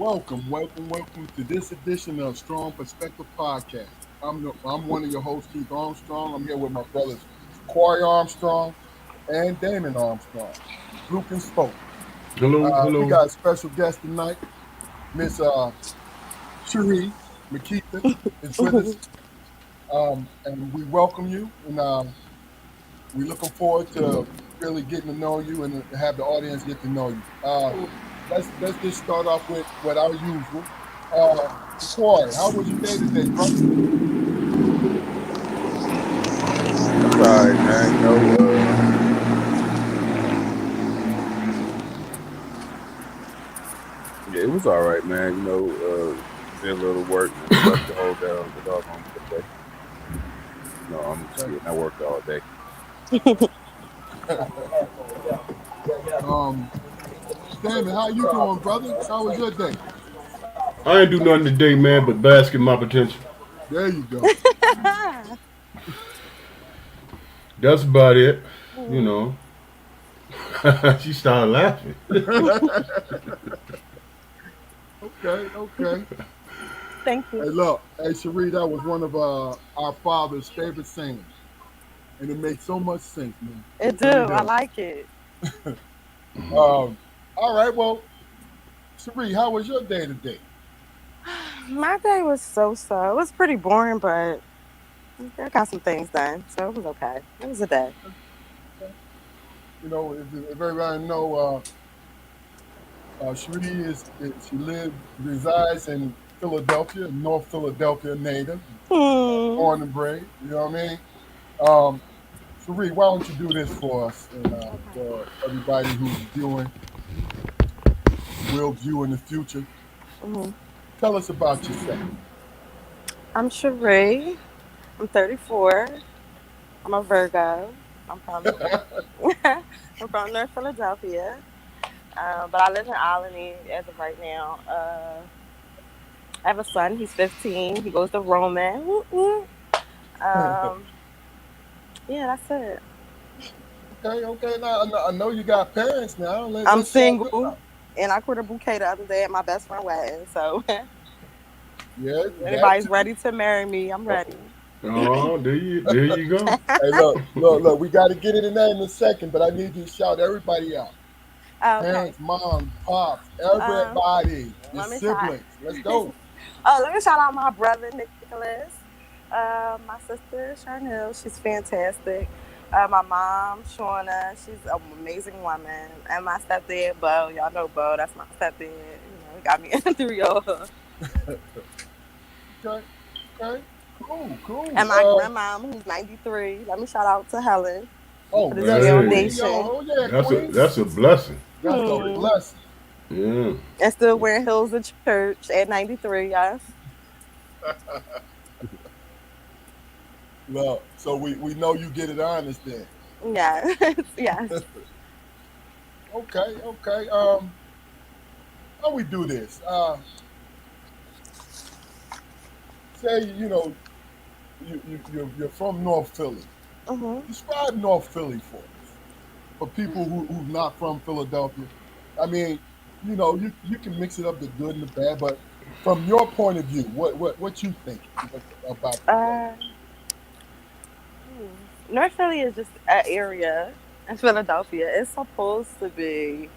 welcome to this edition of Strong Perspective Podcast. I'm one of your hosts, Keith Armstrong. I'm here with my brothers Corey Armstrong and Damon Armstrong. Luke and Spoke. Hello, We hello. got a special guest tonight, Miss Sherri McKeither is with us, and we welcome you. And we're looking forward to really getting to know you and to have the audience get to know you. Let's just start off with what our usual. Uh, Corey, how was your day today, bro? It's all right, man. Yeah, it was all right, man. Did a little work, slept the whole the doggone day. No, I'm just getting. I worked all day. Um, Damon, how you doing, brother? How was your day? I ain't do nothing today, man, but basking my potential. There you go. That's about it. You know. She started laughing. Okay. Thank Hey, you. look, hey, Sherri, that was one of our father's favorite sayings, and it makes so much sense, man. It It do. really I does. like it. All right, well, Sherri, how was your day today? My day was so. It was pretty boring, but I got some things done, so it was okay. It was a day. Okay. If everybody know, Sherri she resides in Philadelphia, North Philadelphia native, Hmm. born and bred. You know what I mean? Um, Sherri, why don't you do this for us and for everybody who's viewing, will view in the future? Hmm. Tell us about yourself. I'm Sheree. I'm 34. I'm a Virgo. I'm from I'm from North Philadelphia, but I live in Albany as of right now. I have a son. He's 15. He goes to Roman. Woo, woo. Um, yeah, that's it. Okay. Now I know you got parents now. I'm Let's start them single, out. and I quit a bouquet the other day at my best friend wedding. So Yeah, that anybody's too. ready to marry me, I'm ready. Oh, there you go. Hey, look. We got to get into that in a second, but I need you to shout everybody out. Okay. Parents, moms, pops, Um, everybody, your let me shout. siblings. Let's go. Let me shout out my brother Nicholas, my sister Charnel. She's fantastic. My mom Shauna. She's an amazing woman, and my stepdad Bo. Y'all know Bo. That's my stepdad. He got me in through y'all. Okay, okay. Cool. And my grandmom, who's 93. Let me shout out to Helen Oh, for this that's Hey, Queen, yo. foundation. Oh yeah, that's a Queen. that's a blessing. That's a Hmm. blessing. Yeah. And still wearing heels in church at 93, yes. Look, so we know you get it honest then. Yes, yes. Okay. How we do this? Say you're from North Philly. Hmm. Describe North Philly for people who's not from Philadelphia. I mean, you can mix it up the good and the bad, but from your point of view, what you think about the place? Uh, North Philly is just an area in Philadelphia. It's supposed to be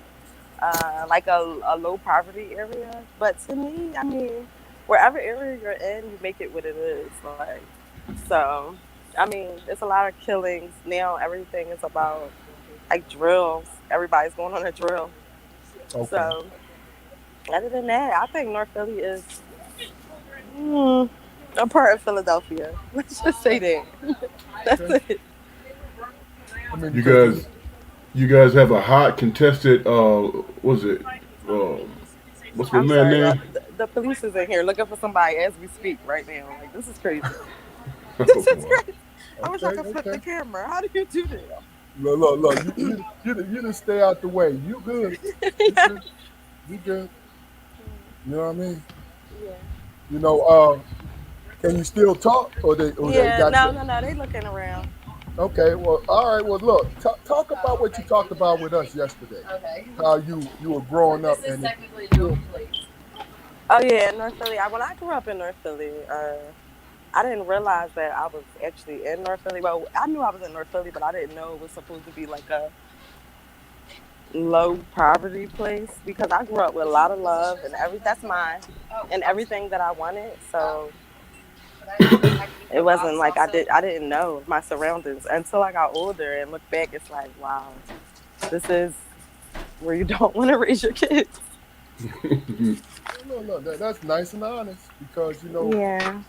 like a low poverty area, but to me, I mean, wherever area you're in, you make it what it is. Like, so, I mean, there's a lot of killings now. Everything is about like drills. Everybody's going on a drill. Okay. So, other than that, I think North Philly is mm, a part of Philadelphia. Let's just say that. That's Okay. it. I mean, You because guys, you guys have a hot contested. Was it? What's my I'm man sorry, y'all. name? The police is in here looking for somebody as we speak right now. Like, this is crazy. Oh This is boy. crazy. I wish I could flip the okay. camera. How do you do that? Look. You just stay out the way. You good. You good. You good. You know what I mean? Yeah. You know, can you still talk, or they Yeah. got No, you? no, no. They looking around. Okay, well, all right. Well, look, talk about what you talked about with us yesterday. How you were growing up, and it still Oh yeah, North Philly. When I grew up in North Philly, I didn't realize that I was actually in North Philly. Well, I knew I was in North Philly, but I didn't know it was supposed to be like a low poverty place because I grew up with a lot of love and that's mine and everything that I wanted. So it wasn't like I didn't know my surroundings until I got older and look back. It's like, wow, this is where you don't want to raise your kids. No, that's nice and honest because Yeah,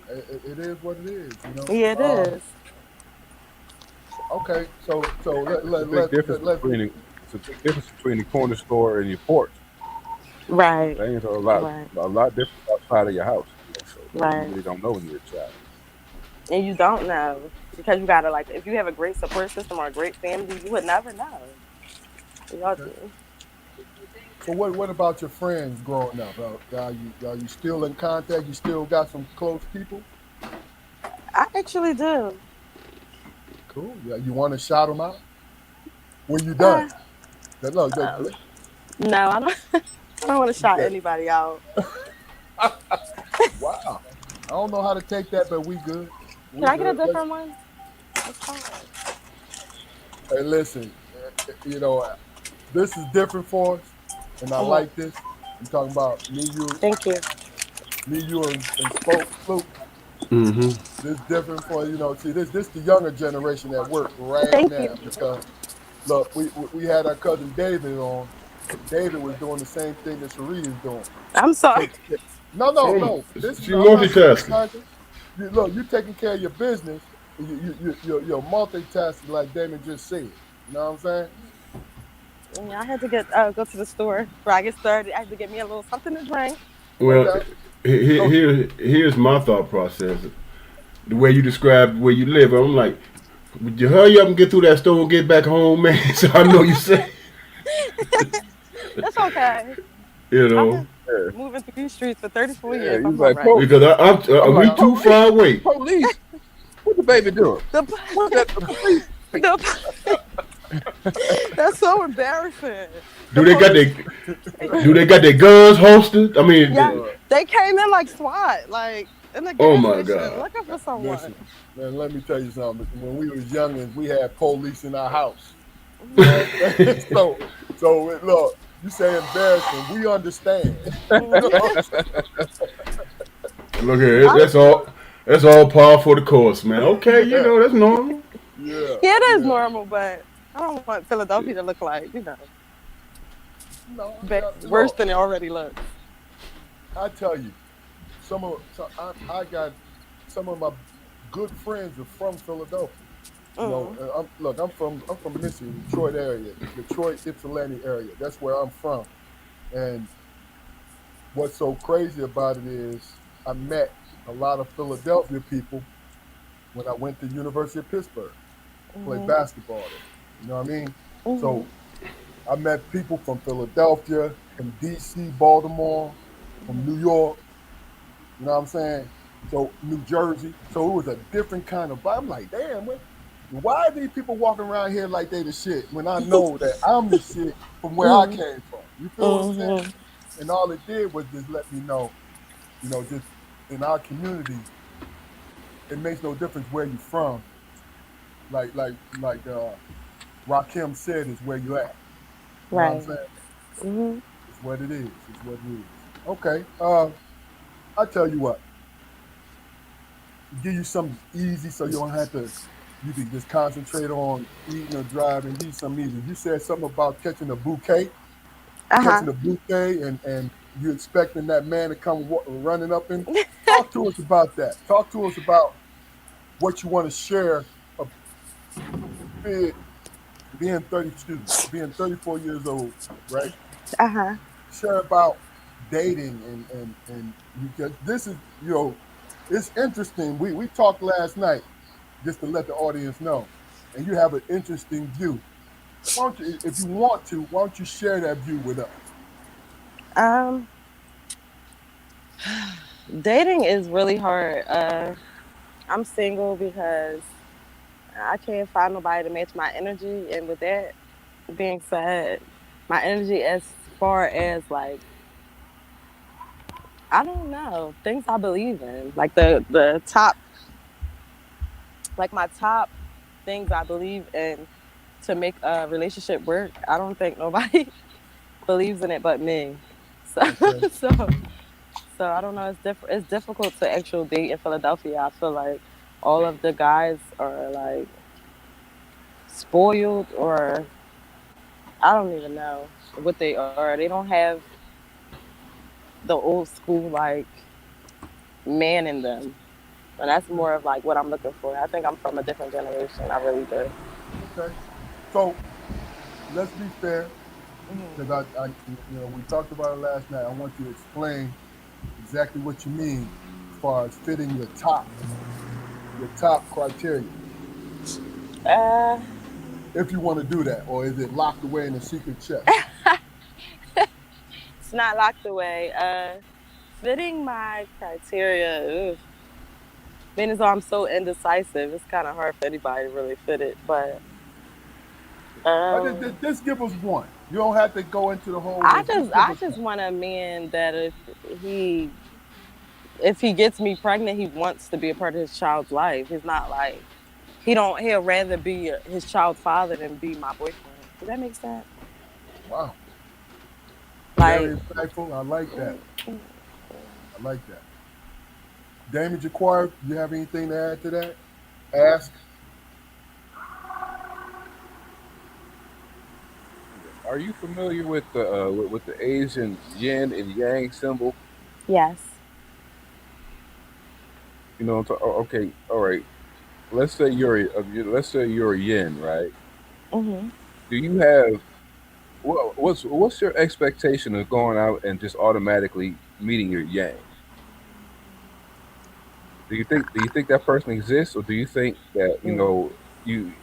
it is what it is. yeah, it is. Okay, so It's a big difference it's a big difference between the corner store and your porch. Right, Things are right, a lot different outside of your house. So you right. really don't know when you're a child. And you don't know because you gotta like if you have a great support system or a great family, you would never know. Y'all okay. do. So what about your friends growing up? Are you still in contact? You still got some close people? I actually do. Cool. Yeah, you want to shout them out when you done? Uh, Look, no, I don't. I don't want to you shout said, anybody out. wow. I don't know how to take that, but we good. Can We I get a good. different one? It's fine. Hey, listen. This is different for us, and I Mhm. like this. I'm talking about Thank you. and spoke Luke. Hmm. This different for see this the younger generation at work right Thank you. now because look we had our cousin David on. David was doing the same thing that Cherie is doing. I'm sorry. Taking care. No, no, Oh, no. This is she I'm not multitasking. criticizing. Look, you taking care of your business. You're multitasking like Damon just said. You know what I'm saying? Yeah, I had to get go to the store where I get started. I had to get me a little something to drink. No Well, doubt. Go. here's my thought process. The way you described where you live, I'm like, would you hurry up and get through that store and get back home, man? So I know you say, It's okay. you I've know, been Yeah, moving through these streets for 34 yeah. years. He's I'm all like, right. because I'm like, we No. too police, far away. police. What the baby doing? The, What that the police? the, that's so embarrassing. The Do they got police, their do they got their guns holstered? I yeah, mean, Uh, they came in like SWAT, like in the oh gas my station God. looking for someone. listen, man. Let me tell you something. When we was youngins, we had police in our house. You Mhm. know what I'm saying? Look, you say embarrassing. We understand. You know what Mhm. I'm saying? Look here, I, that's all par for the course, man. Okay, you Yeah, know that's normal. yeah, yeah, it is yeah. normal, but I don't want Philadelphia to look like No, worse look, than it already looks. I tell you, I got some of my good friends are from Philadelphia. Mm. I'm from Michigan, Detroit area, Detroit, Ypsilanti area. That's where I'm from. And what's so crazy about it is I met a lot of Philadelphia people when I went to University of Pittsburgh to play Mhm. basketball there. You know what I mean? Mhm. So I met people from Philadelphia, from DC, Baltimore, from New York, you know what I'm saying? So New Jersey. So it was a different kind of vibe. I'm like, damn, why are these people walking around here like they the shit when I know that I'm the shit from where I Mhm. came from? You feel what I'm saying? Mhm. And all it did was just let me know, just in our community, it makes no difference where you're from. Like Rakim said, is where you at. You know what I'm Right. saying? Mhm. It's what it is. It's what it is. Okay. I tell you what, give you something easy so you don't have to. You can just concentrate on eating or driving. Give you something easy. You said something about Uh huh. catching a bouquet, and you expecting that man to come running up and talk to us about that. Talk to us about what you want to share. Of being, being 32, being 34 years old, right? Uh huh. Share about dating and because this is it's interesting. We talked last night just to let the audience know, and you have an interesting view. Why don't you, if you want to, why don't you share that view with us? Um, dating is really hard. I'm single because I can't find nobody to match my energy, and with that being said, my energy as far as like I don't know. Things I believe in. Like the top, like my top things I believe in to make a relationship work. I don't think nobody believes in it but me. So Okay. so so I don't know. It's difficult to actual date in Philadelphia. I feel like all of the guys are like spoiled, or I don't even know what they are. They don't have the old school like man in them. And that's more of like what I'm looking for. I think I'm from a different generation. I really do. Okay. So let's be fair, because Hmm. we talked about it last night. I want you to explain exactly what you mean as far as fitting your top criteria. Uh, If you want to do that, or is it locked away in a secret chest? it's not locked away. Fitting my criteria. Ugh. Being as though I'm so indecisive, it's kind of hard for anybody to really fit it. But Just give us one. You don't have to go into the whole I list. just Just give I us just one. want a man that he if he gets me pregnant, he wants to be a part of his child's life. He's not like he'll rather be his child's father than be my boyfriend. Does that make sense? Wow. Like, Very insightful. I like that. mm, mm, I like that. Damage acquired. You have anything to add to that? Ask. Are you familiar with the Asian yin and yang symbol? yes. Okay, all right. Let's say you're a yin, right? Hmm. Do you have what's your expectation of going out and just automatically meeting your yang? Do you think that person exists, or do you think that Mm. you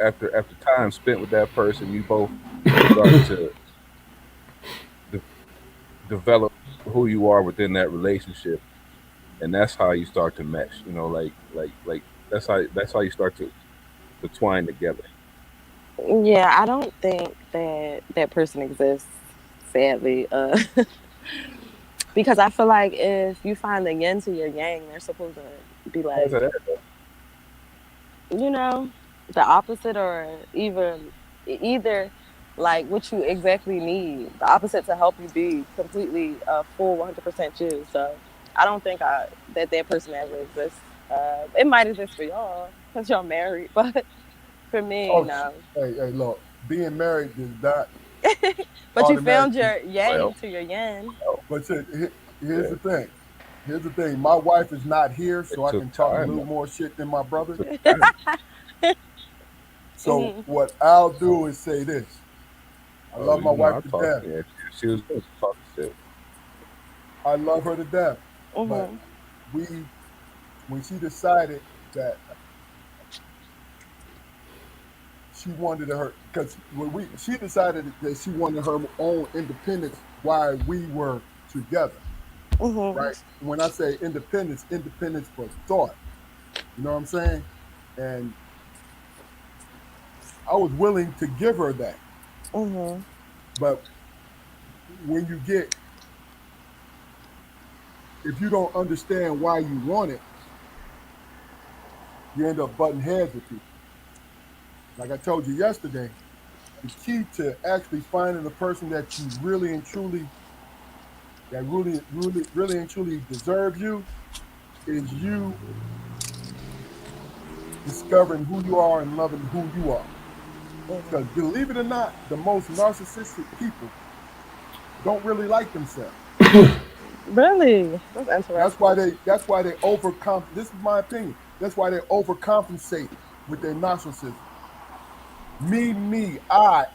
after time spent with that person, you both start to de- develop who you are within that relationship, and that's how you start to mesh. Like that's how you start to twine together. Yeah, I don't think that that person exists, sadly. Because I feel like if you find the yin to your yang, they're supposed to be Why is like, that? you know, the opposite, or either like what you exactly need, the opposite to help you be completely full 100% you. So I don't think that person ever exists. It might exist for y'all because y'all married, but for me, Oh, no. hey, look. Being married does not But you found automatically. your yang Well, to your yin. But here's yeah, the thing. Here's the thing. My wife is not here, it so I took can talk a time. little Though. more shit than my It brother. took time. So Hmm. what I'll do is say this. I Oh, love my wife I to talked. death. Yeah, she was good to talk shit. I love her to death. But Hmm. we, when she decided that she wanted her, because she decided that she wanted her own independence while we were together, Hmm. right? When I say independence, independence for thought. You know what I'm saying? And I was willing to give her that. Hmm. But when you get, if you don't understand why you want it, you end up butting heads with people. Like I told you yesterday, the key to actually finding the person that you really and truly, that really and truly deserves you, is you discovering who you are and loving who you are. Because Hmm. believe it or not, the most narcissistic people don't really like themselves. Really? That's That's why interesting. they overcome. This is my opinion. That's why they overcompensate with their narcissism. Me, I.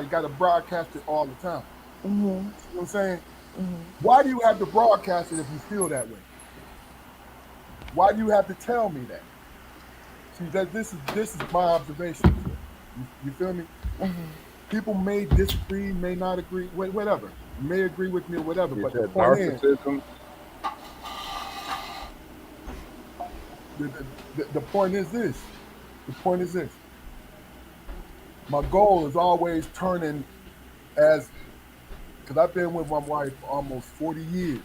You got to broadcast it all the time. Hmm. You know what I'm saying? Hmm. Why do you have to broadcast it if you feel that way? Why do you have to tell me that? See that this is my observation to it. You feel me? Hmm. People may disagree, may not agree, whatever. May agree with me or whatever. Is But the that point is, narcissism? the point is this. The point is this. My goal is always turning as because I've been with my wife for almost 40 years.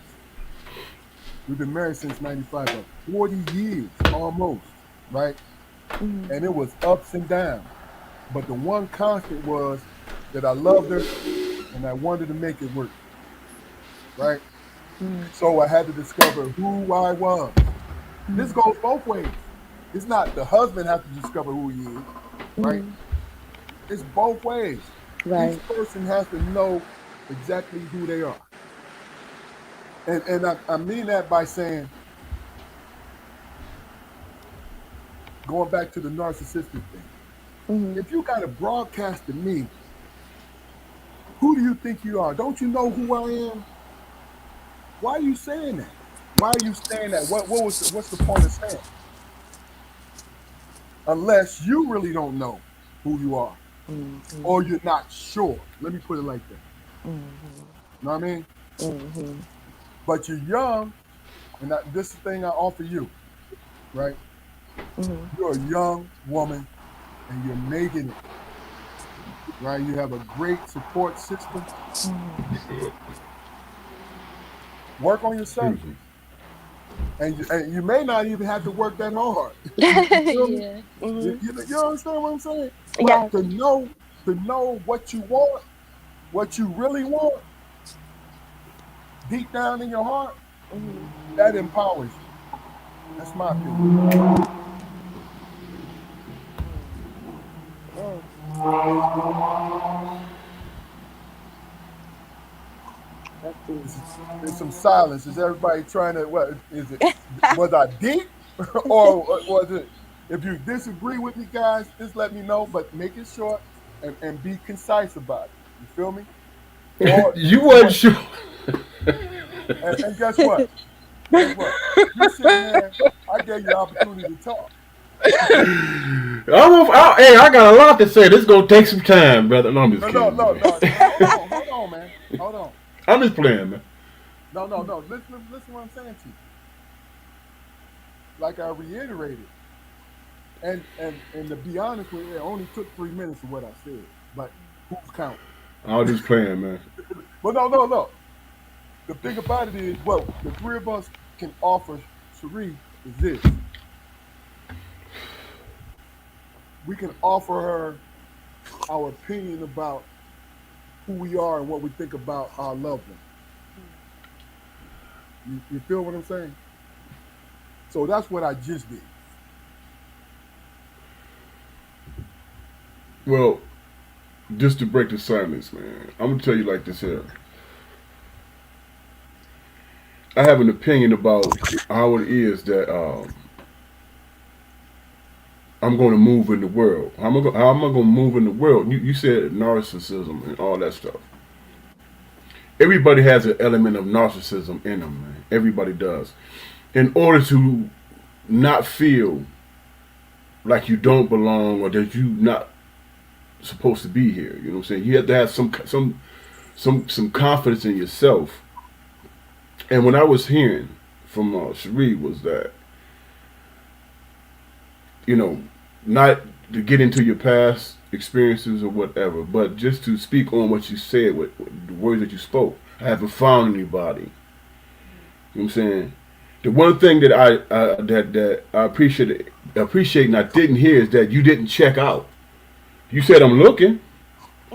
We've been married since 95, but 40 years almost, right? Mhm. And it was ups and downs. But the one constant was that I loved her and I wanted to make it work, right? Mhm. So I had to discover who I was. This Mhm. goes both ways. It's not the husband has to discover who he is, right? Mhm. It's both ways. Each Right. person has to know exactly who they are. And I mean that by saying, going back to the narcissistic thing, Mhm. if you got to broadcast to me, who do you think you are? Don't you know who I am? Why are you saying that? Why are you saying that? What's the point of saying it? Unless you really don't know who you are Mhm. or you're not sure. Let me put it like that. Mhm. You know what I mean? Mhm. But you're young, and this is the thing I offer you, right? Mhm. You're a young woman and you're making it, right? You have a great support system. Work on yourself. Excuse me. And you may not even have to work that hard. You feel me? Yeah. Mhm. You understand what I'm saying? But Yeah. to know what you want, what you really want, deep down in your heart, Mhm. that empowers you. That's my opinion. Mm. That's deep. There's some silence. Is everybody trying to? What is it? Was I deep, or was it? If you disagree with me, guys, just let me know. But make it short and be concise about it. You feel me? Or You you wasn't want? sure. And guess what? Guess what? You sitting there. I gave you the opportunity to talk. Hey, I got a lot to say. This is gonna take some time, brother. No, I'm just No, no, kidding, no, man. no. Hold on, man. Hold on. I'm just playing, man. No, no, no. Listen, what I'm saying to you. Like I reiterated, and to be honest with you, it only took 3 minutes of what I said. But who's counting? I was just playing, man. But no, no, no. The thing about it is, what the three of us can offer Cherie is this: we can offer her our opinion about who we are and what we think about our loved one. You feel what I'm saying? So that's what I just did. Well, just to break the silence, man. I'm gonna tell you like this here. I have an opinion about how it is that I'm going to move in the world. How am I going to move in the world? You said narcissism and all that stuff. Everybody has an element of narcissism in them, man. Everybody does. In order to not feel like you don't belong or that you not supposed to be here, you know what I'm saying? You have to have some confidence in yourself. And what I was hearing from Cherie was that, you know, not to get into your past experiences or whatever, but just to speak on what you said, with the words that you spoke. I haven't found anybody. You know what I'm saying? The one thing that I appreciate and I didn't hear is that you didn't check out. You said I'm looking.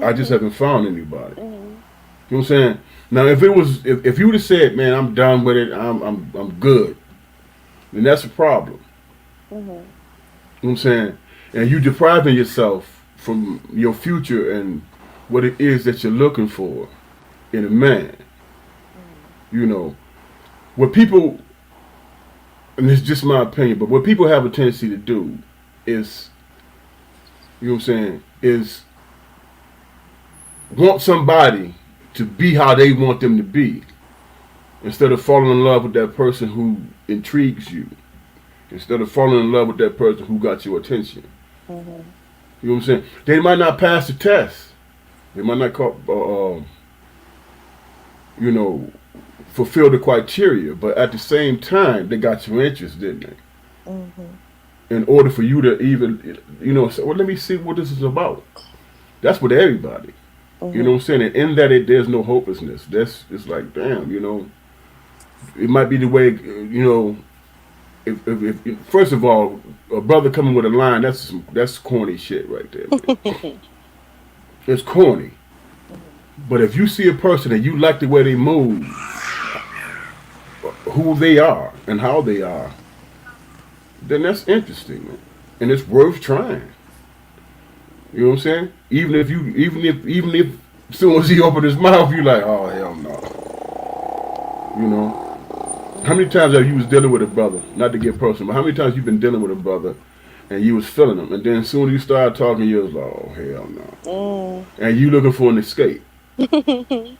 I just Mhm. haven't found anybody. Mhm. You know what I'm saying? Now, if you would have said, "Man, I'm done with it. I'm good," then that's a problem. Mhm. You know what I'm saying? And you depriving yourself from your future and what it is that you're looking for in a man. You know, what people, and it's just my opinion, but what people have a tendency to do is, you know what I'm saying, is want somebody to be how they want them to be instead of falling in love with that person who intrigues you, instead of falling in love with that person who got your attention. Mhm. You know what I'm saying? They might not pass the test. They might not you know, fulfill the criteria, but at the same time, they got your interest, didn't they? Mhm. In order for you to even, you know, say, well, let me see what this is about. That's with everybody. You know what Mhm. I'm saying? And in that, there's no hopelessness. That's it's like, damn, it might be the way, if first of all, a brother coming with a line, that's corny shit right there, man. It's corny. But if you see a person and you like the way they move, who they are and how they are, then that's interesting, man. And it's worth trying. You know what I'm saying? Even if as soon as he opened his mouth, you like, oh hell no. You know? How many times have you was dealing with a brother, not to get personal, but how many times you been dealing with a brother and you was feeling him, and then as soon as you started talking, you was like, oh hell no. Mm. And you looking for an escape. You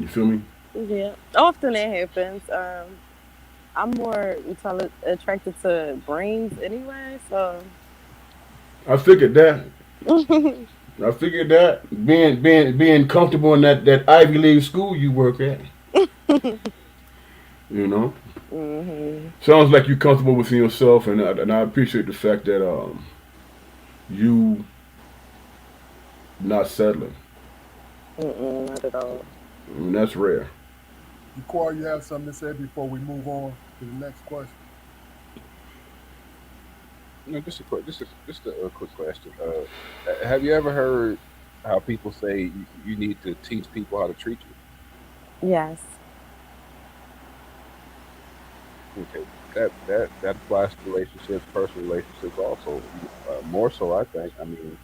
feel me? Yeah. Often that happens. I'm more attracted to brains anyway, so. I figured that. I figured that being comfortable in that Ivy League school you work at, you know, Mhm. sounds like you're comfortable within yourself, and I appreciate the fact that you not settling. Mm-mm, not at all. I mean, that's rare. Jaquar, you have something to say before we move on to the next question? Just a quick question. Have you ever heard how people say you need to teach people how to treat you? Yes. Okay, that applies to relationships, personal relationships, also. More so, I think. I mean,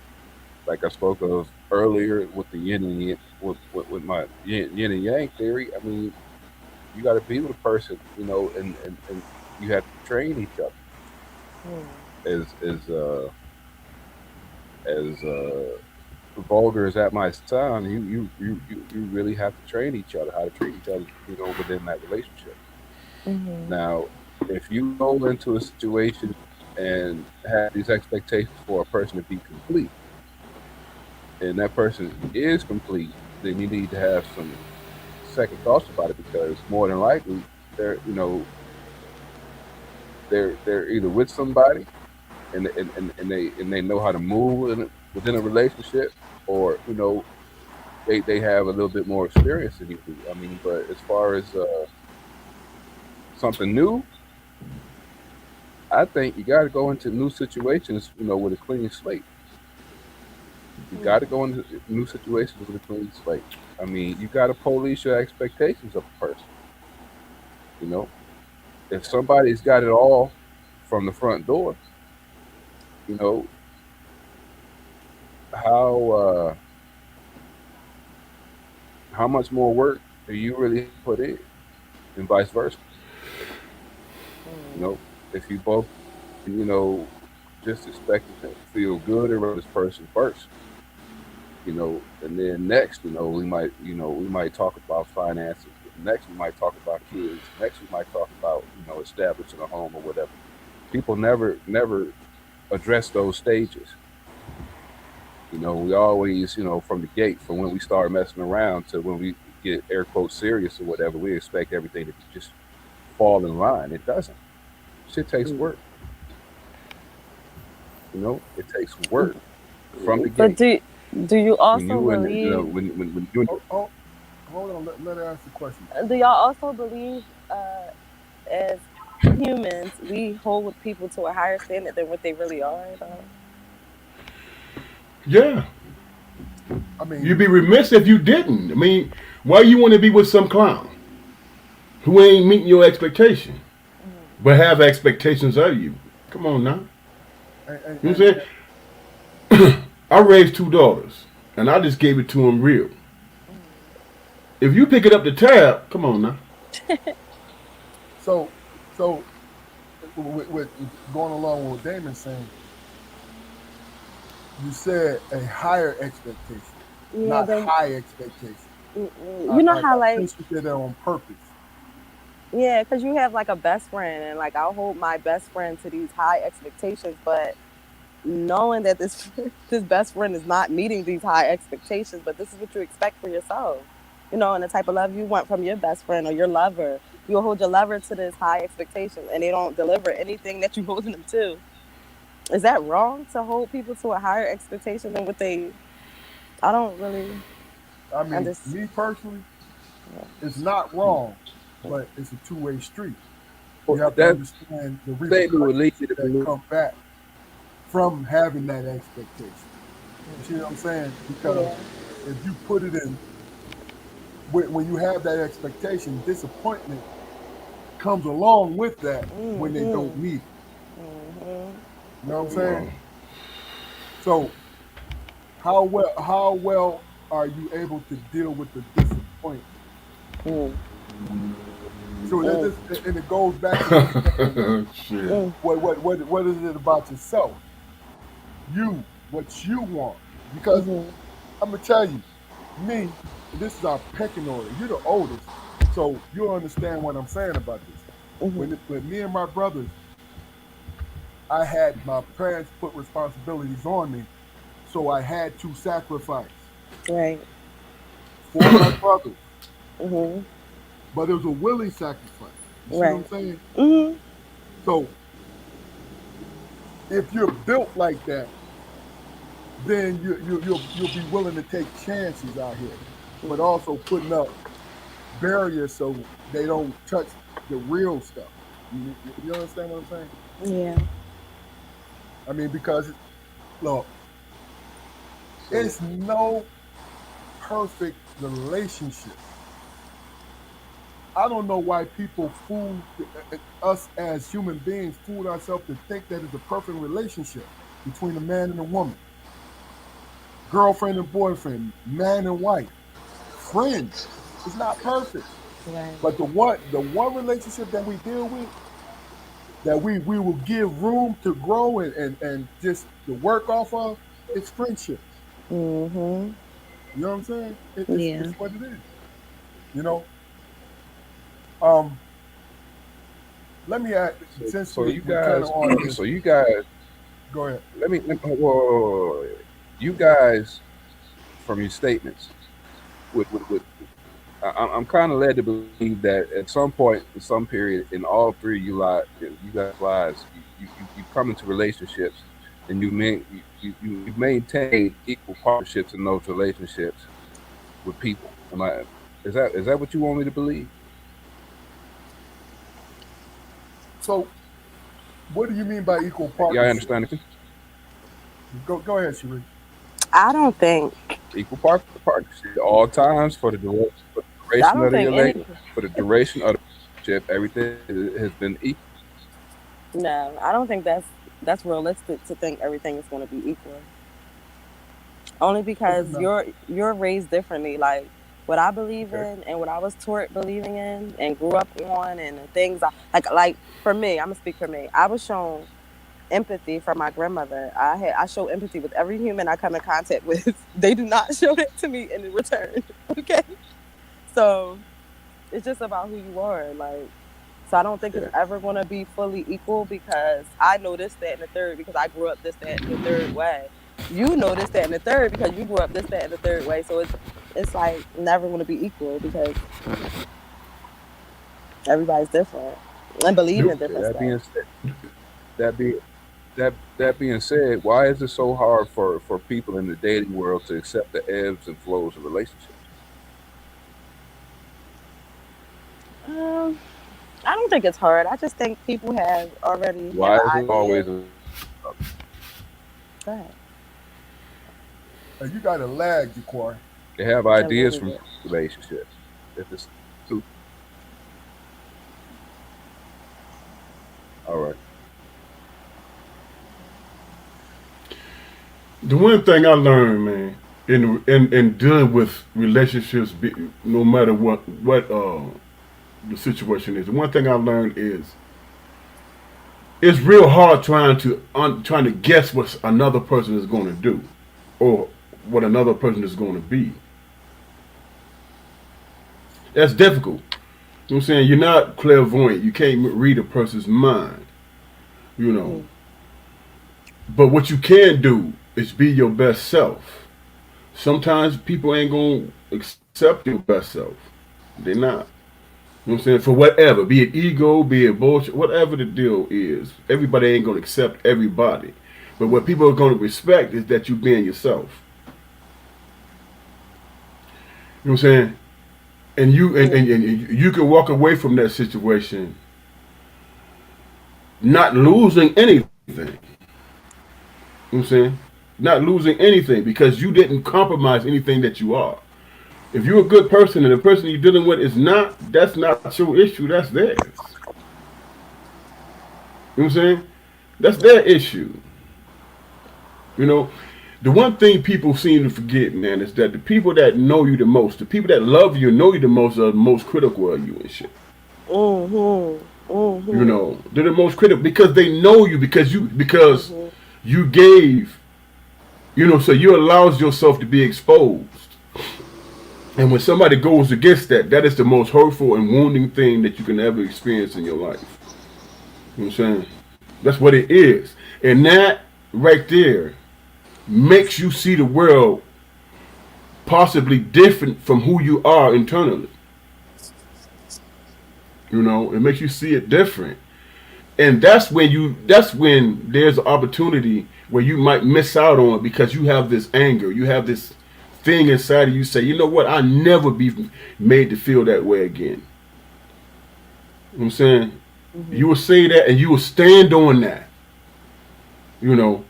like I spoke of earlier with the yin and yang, with my yin and yang theory. I mean, you got to be with a person, and you have to train each other. Mm. As as uh as vulgar as that might sound, you really have to train each other how to treat each other, within that relationship. Mhm. Now, if you go into a situation and have these expectations for a person to be complete, and that person is complete, then you need to have some second thoughts about it, because more than likely they're you know they're either with somebody, and they know how to move within a relationship, or they have a little bit more experience than you do. I mean, but as far as something new, I think you got to go into new situations, with a clean slate. You got to Mm. go into new situations with a clean slate. I mean, you got to police your expectations of a person. You know, if somebody's got it all from the front door, you know how how much more work do you really have to put in, and vice versa. You Mm. know, if you both, just expecting to feel good around this person first, and then next, we might talk about finances. Next, we might talk about kids. Next, we might talk about, establishing a home or whatever. People never address those stages. We always, from the gate, from when we start messing around to when we get air quotes serious or whatever, we expect everything to just fall in line. It doesn't. Shit takes Mm. work. It takes work from the But gate. do you When also you and believe? when you Oh, oh, hold on. Let her ask the question. Do y'all also believe, as humans, we hold people to a higher standard than what they really are, though? Yeah, I mean, you'd be remiss if you didn't. I mean, why you want to be with some clown who ain't meeting your expectation, Mm. but have expectations of you? Come on now. and, and, You know and, what I'm saying? I raised two daughters, and I just gave it to them real. Mm. If you pick it up the tab, come on now. so, so with going along with what Damon's saying, you said a higher expectation, Yeah, not then high expectation. you know I how, like, sense you did that on purpose. yeah, because you have like a best friend, and like I'll hold my best friend to these high expectations, but knowing that this this best friend is not meeting these high expectations, but this is what you expect for yourself, and the type of love you want from your best friend or your lover. You'll hold your lover to this high expectation, and they don't deliver anything that you holding them to. Is that wrong to hold people to a higher expectation than what they? I don't really I mean, understand. me personally, Yeah. it's not wrong, but it's a two-way street. Well, You have to that understand the statement would lead repercussions you to that believe. come back from having that expectation. You see what I'm saying? Because Yeah. if you put it in, when you have that expectation, disappointment comes along with that when they don't Mhm. meet it. Mhm. You know what I'm saying? Well, So how well are you able to deal with the disappointment? Mm. So that Mm. this and it goes back to what you're saying. shit. Mm. What is it about yourself? You, what you want. Because Mhm. I'm gonna tell you, me, this is our pecking order. You're the oldest, so you'll understand what I'm saying about this. Mhm. When me and my brothers, I had my parents put responsibilities on me, so I had to sacrifice Right. for my brothers. Mhm. But it was a willing sacrifice. You see what I'm Right. saying? Mhm. So if you're built like that, then you'll be willing to take chances out here, but also putting up barriers so they don't touch the real stuff. You understand what I'm saying? Yeah. I mean, because look, So, it's no perfect relationship. I don't know why people fool us as human beings, fool ourselves to think that it's a perfect relationship between a man and a woman, girlfriend and boyfriend, man and wife, friends. It's not perfect. Right. But the one relationship that we deal with, that we will give room to grow and just to work off of, it's friendships. Mhm. You know what I'm saying? It's Yeah. what it is. You know. Um, let me add, since so you we're kind guys, of on so this. you guys, Go ahead. whoa, you guys, from your statements, would I'm kind of led to believe that at some point, in some period, in all three of you guys' lives, you come into relationships, and you maintain equal partnerships in those relationships with people. Is that what you want me to believe? So, what do you mean by equal Y'all partnership? understand it? Go ahead, Sheree. I don't think. Equal partnership at all times for the I duration don't of the think any. relate for the duration of the relationship. Everything has been equal. No, I don't think that's realistic to think everything is going to be equal. Only Okay, because now. you're raised differently. Like what I believe Okay. in and what I was taught believing in and grew up on, and the things like for me, I'm gonna speak for me. I was shown empathy from my grandmother. I show empathy with every human I come in contact with. They do not show that to me in return. Okay, so it's just about who you are. Like, so I don't think it's Yeah. ever going to be fully equal because I know this, that, and the third because I grew up this, that, and the third way. You know this, that, and the third because you grew up this, that, and the third way. So it's like never going to be equal because everybody's different and believe in Do, Okay. different stuff. That being that being said, why is it so hard for people in the dating world to accept the ebbs and flows of relationships? Um, I don't think it's hard. I just think people already have Why an is it always idea. Go ahead. You got a lag, Jaquar. they have A ideas little from bit. relationships? If it's too all right, the one thing I learned, man, in dealing with relationships, no matter what the situation is, the one thing I learned is it's real hard trying to guess what another person is going to do or what another person is going to be. That's difficult. You know what I'm saying? You're not clairvoyant. You can't read a person's mind. You know. Mm, But what you can do is be your best self. Sometimes people ain't gonna accept your best self. They're not. You know what I'm saying? For whatever, be it ego, be it bullshit, whatever the deal is, everybody ain't gonna accept everybody. But what mm, people are gonna respect is that you being yourself. You know what I'm saying? And Mm. and you can walk away from that situation not losing anything. You know what I'm saying? Not losing anything because you didn't compromise anything that you are. If you're a good person and the person you're dealing with is not, that's not your issue, that's theirs. You know what I'm saying? That's their issue. You know, the one thing people seem to forget, man, is that the people that know you the most, the people that love you and know you the most, are the most critical of you and shit. Mhm. You Mhm. know, they're the most critical because they know you because Mhm. you gave, you know, so you allows yourself to be exposed. And when somebody goes against that, that is the most hurtful and wounding thing that you can ever experience in your life. You know what I'm saying? That's what it is. And that right there makes you see the world possibly different from who you are internally. You know, it makes you see it different. And that's when there's an opportunity where you might miss out on it because you have this anger, you have this thing inside of you say, you know what, I never be made to feel that way again. You know what I'm saying? You Mhm. will say that and you will stand on that. You know,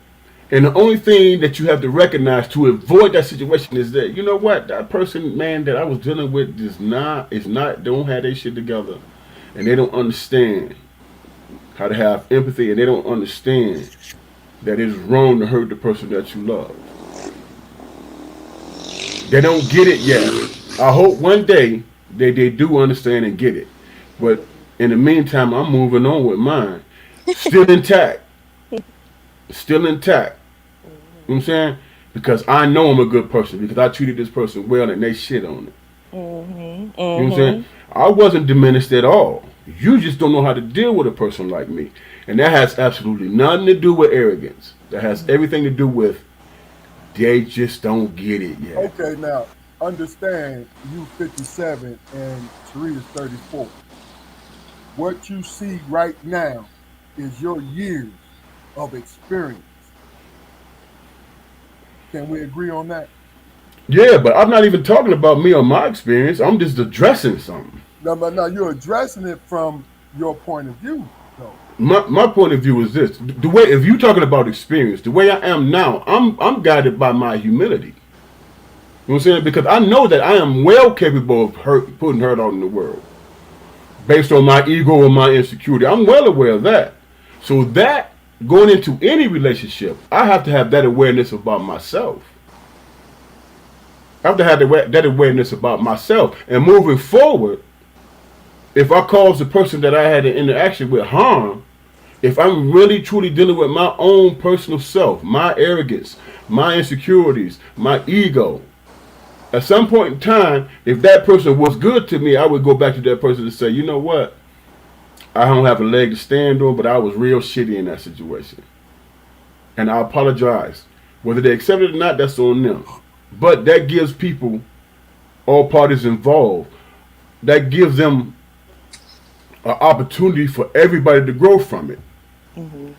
and the only thing that you have to recognize to avoid that situation is that you know what that person, man, that I was dealing with is not don't have their shit together, and they don't understand how to have empathy, and they don't understand that it's wrong to hurt the person that you love. They don't get it yet. I hope one day they do understand and get it. But in the meantime, I'm moving on with mine, still intact, still intact. You know what I'm Mhm. saying? Because I know I'm a good person because I treated this person well and they shit on it. Mhm. You know what I'm saying? Mhm. I wasn't diminished at all. You just don't know how to deal with a person like me. And that has absolutely nothing to do with arrogance. That has Mhm. everything to do with they just don't get it yet. Okay, now understand you 57 and Sheree is 34. What you see right now is your years of experience. Can we agree on that? Yeah, but I'm not even talking about me or my experience. I'm just addressing something. Now you're addressing it from your point of view, though. My point of view is this: the way if you're talking about experience, the way I am now, I'm guided by my humility. You know what I'm saying? Because I know that I am well capable of putting hurt out in the world based on my ego or my insecurity. I'm well aware of that. So that going into any relationship, I have to have that awareness about myself. I have to have that awareness about myself. And moving forward, if I cause the person that I had an interaction with harm, if I'm really truly dealing with my own personal self, my arrogance, my insecurities, my ego, at some point in time, if that person was good to me, I would go back to that person and say, you know what? I don't have a leg to stand on, but I was real shitty in that situation. And I apologize. Whether they accept it or not, that's on them. But that gives people, all parties involved, that gives them an opportunity for everybody to grow from it. Mhm.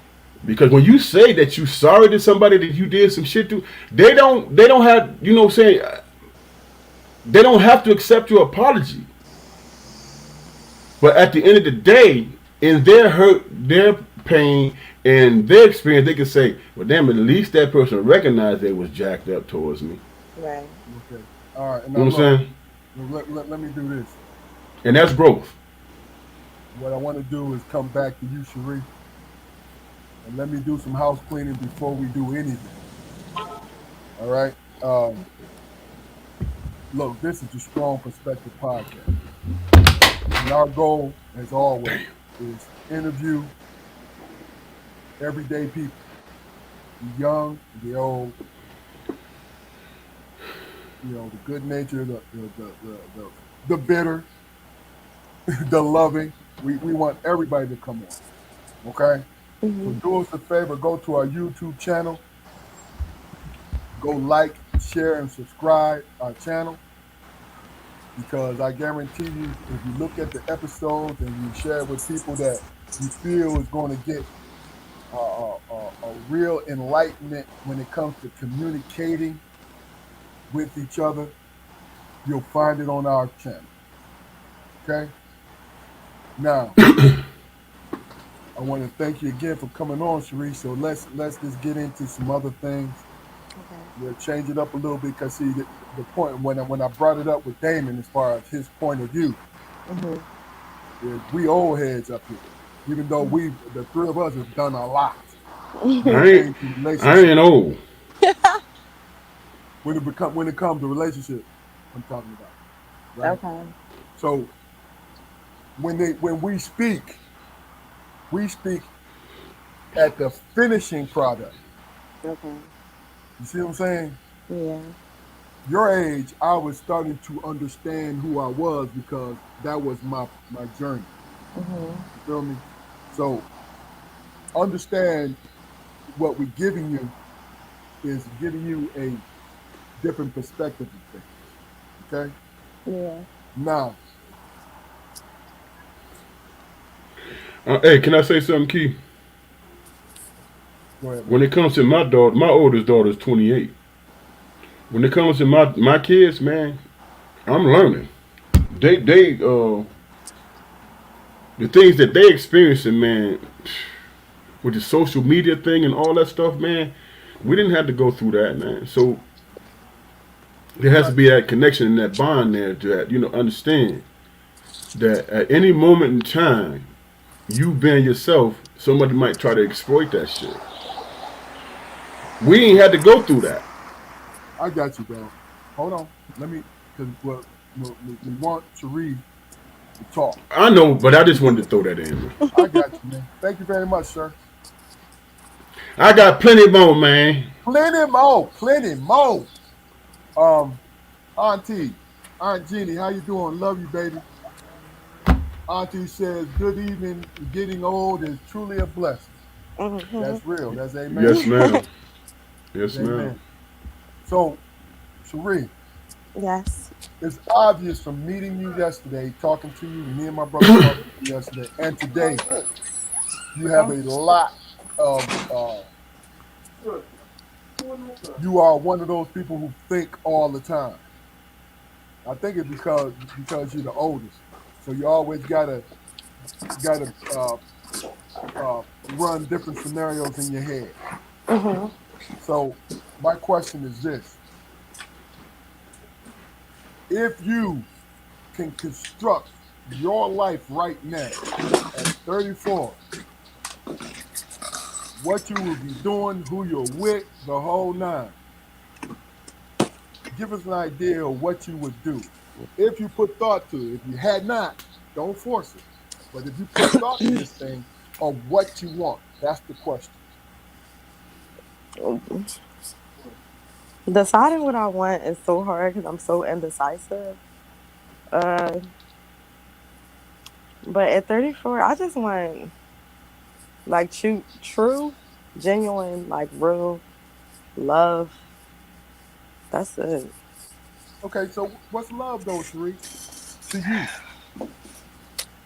Because when you say that you sorry to somebody that you did some shit to, they don't have, you know what I'm saying, they don't have to accept your apology. But at the end of the day, in their hurt, their pain, and their experience, they can say, well, damn, at least that person recognized they was jacked up towards me. Right. Okay. All right. And You now know what look, I'm saying? let me do this. And that's growth. What I want to do is come back to you, Sheree, and let me do some house cleaning before we do anything. All right. Look, this is the Strong Perspective Podcast. And our goal, as always, is to interview everyday people, the young, the old, the good natured, the bitter, the loving. We want everybody to come on. Okay? So Mhm. do us a favor, go to our YouTube channel, go like, share, and subscribe our channel because I guarantee you, if you look at the episodes and you share it with people that you feel is going to get a real enlightenment when it comes to communicating with each other, you'll find it on our channel. Okay. Now, I want to thank you again for coming on, Sherri. So let's just get into some other things. Okay. We'll change it up a little bit because see the point when I brought it up with Damon as far as his point of view Mhm. is we old heads up here. Even though the three of us have done a lot when I it ain't came to I relationship. ain't old. When it comes to relationship, I'm talking about, right? Okay. So when we speak at the finishing product. Okay. You see what I'm saying? Yeah. Your age, I was starting to understand who I was because that was my journey. Mhm. You feel me? So understand what we're giving you is giving you a different perspective of things. Okay? Yeah. Now, Hey, can I say something, Key? go ahead, When man. it comes to my daughter, my oldest daughter is 28. When it comes to my kids, man, I'm learning. They the things that they experiencing, man, with the social media thing and all that stuff, man, we didn't have to go through that, man. So there has to Right. be that connection and that bond there that understand that at any moment in time, you being yourself, somebody might try to exploit that shit. We ain't had to go through that. I got you, dog. Hold on. Let me, because we want Sheree to talk. I know, but I just wanted to throw that in. Man. I got you, man. Thank you very much, sir. I got plenty more, man. Plenty more. Plenty more. Um, Auntie, Aunt Jeannie, how you doing? Love you, baby. Auntie says, good evening. Getting old is truly a blessing. Mhm. That's real. That's amen. Yes, ma'am. That's Yes, ma'am. amen. So, Sheree, Yes. it's obvious from meeting you yesterday, talking to you, me and my brother talking to you yesterday, and today, you have a lot of, you are one of those people who think all the time. I think it's because you're the oldest. So you always gotta run different scenarios in your head. Mhm. So my question is this: if you can construct your life right now at 34, what you will be doing, who you're with, the whole nine. Give us an idea of what you would do. If you put thought to it. If you had not, don't force it. But if you put thought to this thing of what you want, that's the question. Deciding what I want is so hard because I'm so indecisive. Uh, but at 34, I just want like true, genuine, like real love. That's it. Okay, so what's love though, Sheree, to you?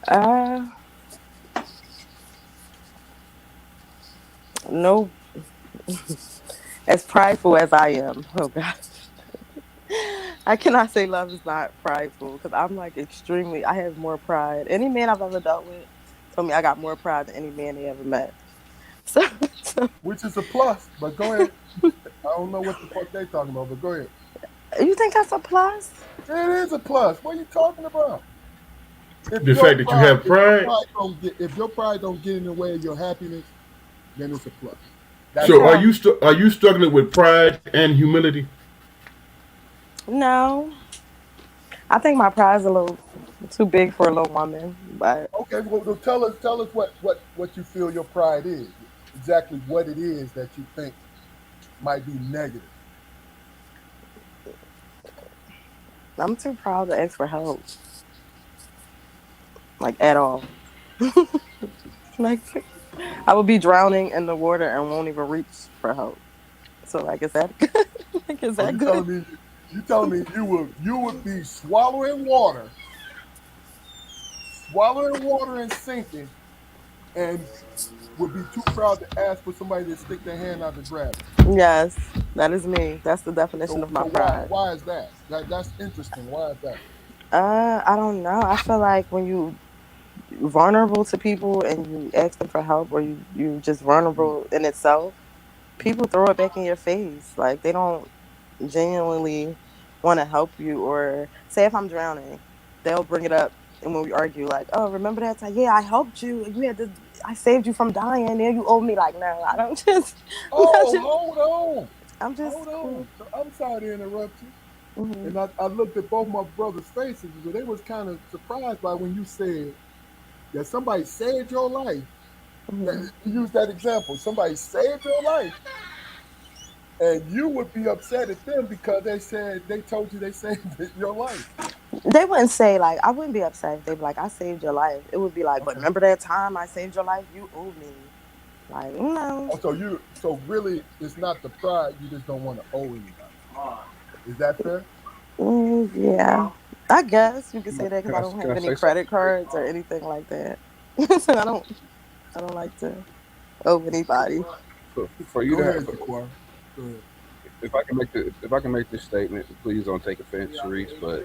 Uh, no, as prideful as I am. Oh gosh, I cannot say love is not prideful because I'm like extremely. I have more pride. Any man I've ever dealt with told me I got more pride than any man they ever met. So, so Which is a plus, but go ahead. I don't know what the fuck they talking about, but go ahead. you think that's a plus? It is a plus. What are you talking about? The fact that you have pride. If your pride don't get in the way of your happiness, then it's a plus. That's So all. are you struggling with pride and humility? No, I think my pride's a little too big for a little woman, but Okay, well tell us what you feel your pride is. Exactly what it is that you think might be negative. I'm too proud to ask for help, like at all. Like I would be drowning in the water and won't even reach for help. So like, is that good? Like, is So that good? you telling me you would be swallowing water and sinking, and would be too proud to ask for somebody to stick their hand out to grab it. Yes, that is me. That's the definition of my So why pride. why is that? That's interesting. Why is that? I don't know. I feel like when you vulnerable to people and you ask them for help, or you just Mm. vulnerable in itself, people throw it back in your face. Like they don't genuinely want to help you. Or say if I'm drowning, they'll bring it up. And when we argue, like, oh, remember that time? Yeah, I helped you. You had to. I saved you from dying. Now you owe me. Like, no, I don't just. I'm not Oh, just. hold on. I'm just Hold cool. on. So I'm sorry to interrupt you. Hmm. And I looked at both my brothers' faces, but they was kind of surprised by when you said that somebody saved your life. That, Hmm. you used that example. Somebody saved your life, and you would be upset at them because they said they told you they saved your life. They wouldn't say like I wouldn't be upset if they be like I saved your life. It would be like, but Okay. remember that time I saved your life? You owe me. Like no. Oh, so really, it's not the pride. You just don't want to owe anybody. Is that fair? Yeah, I guess you could Can I, say that because can I I, don't can have I any say something? credit cards or anything like that. So I don't like to owe anybody. For you Go to have, ahead, Jaquar. Go ahead. if I can make this statement, please don't take offense, Sharice. But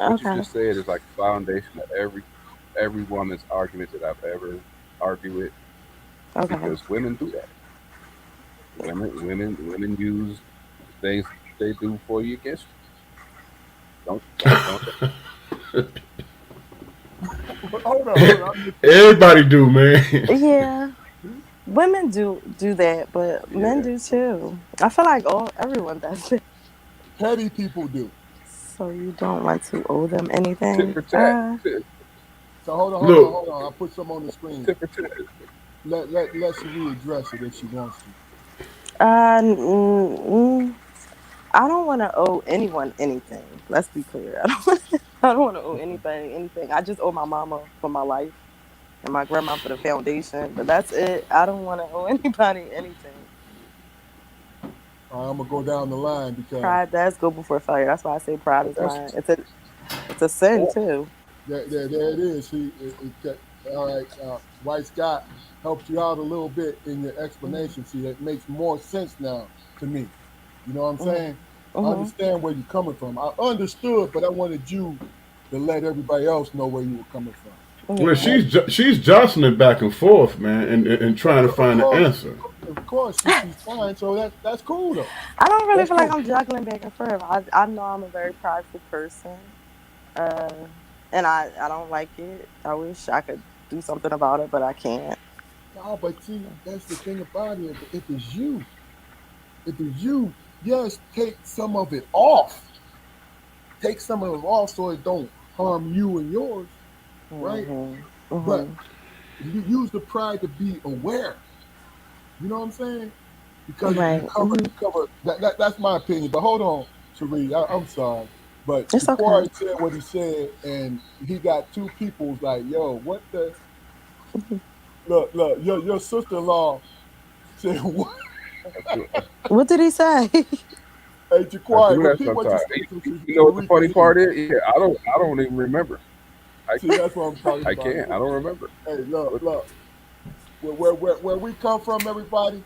what you Okay. just said is like the foundation of every woman's argument that I've ever argued with, Okay. because women do that. Women use things they do for you against you. Don't take. Hold on, hold on. I'm listening. Everybody do, man. Yeah, women do that, but men Yeah, do too. I feel like all everyone does it. Petty people do. So you don't want to owe them tit anything. for tat, So hold on, hold on, Look, hold on. I'll put some on the screen. tit for tat. Let Cherie address it if she wants to. Uh, mm, mm, I don't want to owe anyone anything. Let's be clear. I don't want to owe Okay. anybody anything. I just owe my mama for my life and my grandma for the foundation. But that's it. I don't want to owe anybody anything. All right, I'm gonna go down the line because Pride does go before failure. That's why I say pride is That's mine. It's a sin or too. there it is. All right. White Scott helped you out a little bit in your Hmm. explanation. See, it makes more sense now to me. You know what I'm Hmm. saying? I Hmm. understand where you're coming from. I understood, but I wanted you to let everybody else know where you were coming from. well, Yeah. she's jostling back and forth, man, and trying to Of find the course, answer. of course, she's fine. So that's cool though. I don't really That's feel like cool. I'm juggling back and forth. I know I'm a very prideful person. Uh, and I don't like it. I wish I could do something about it, but I can't. No, but see, that's the thing about it. If it's you, yes, take some of it off. Take some of it off so it don't harm you and yours, right? Mhm. But Mhm. you use the pride to be aware. You know what I'm saying? Because Right. you Mhm. cover that's my opinion. But hold on, Cherie, I'm sorry. But It's okay. Jaquari said what he said, and he got two people's like, yo, what the look, your sister in law said what? I, What did he say? Hey I Jaquari, do that repeat what you sometimes. said You so know what the we can funny hear you. part is? Yeah, I don't even remember. I See, that's what I'm talking I about. can't. I don't remember. Hey, look, What look. Where we come from, everybody,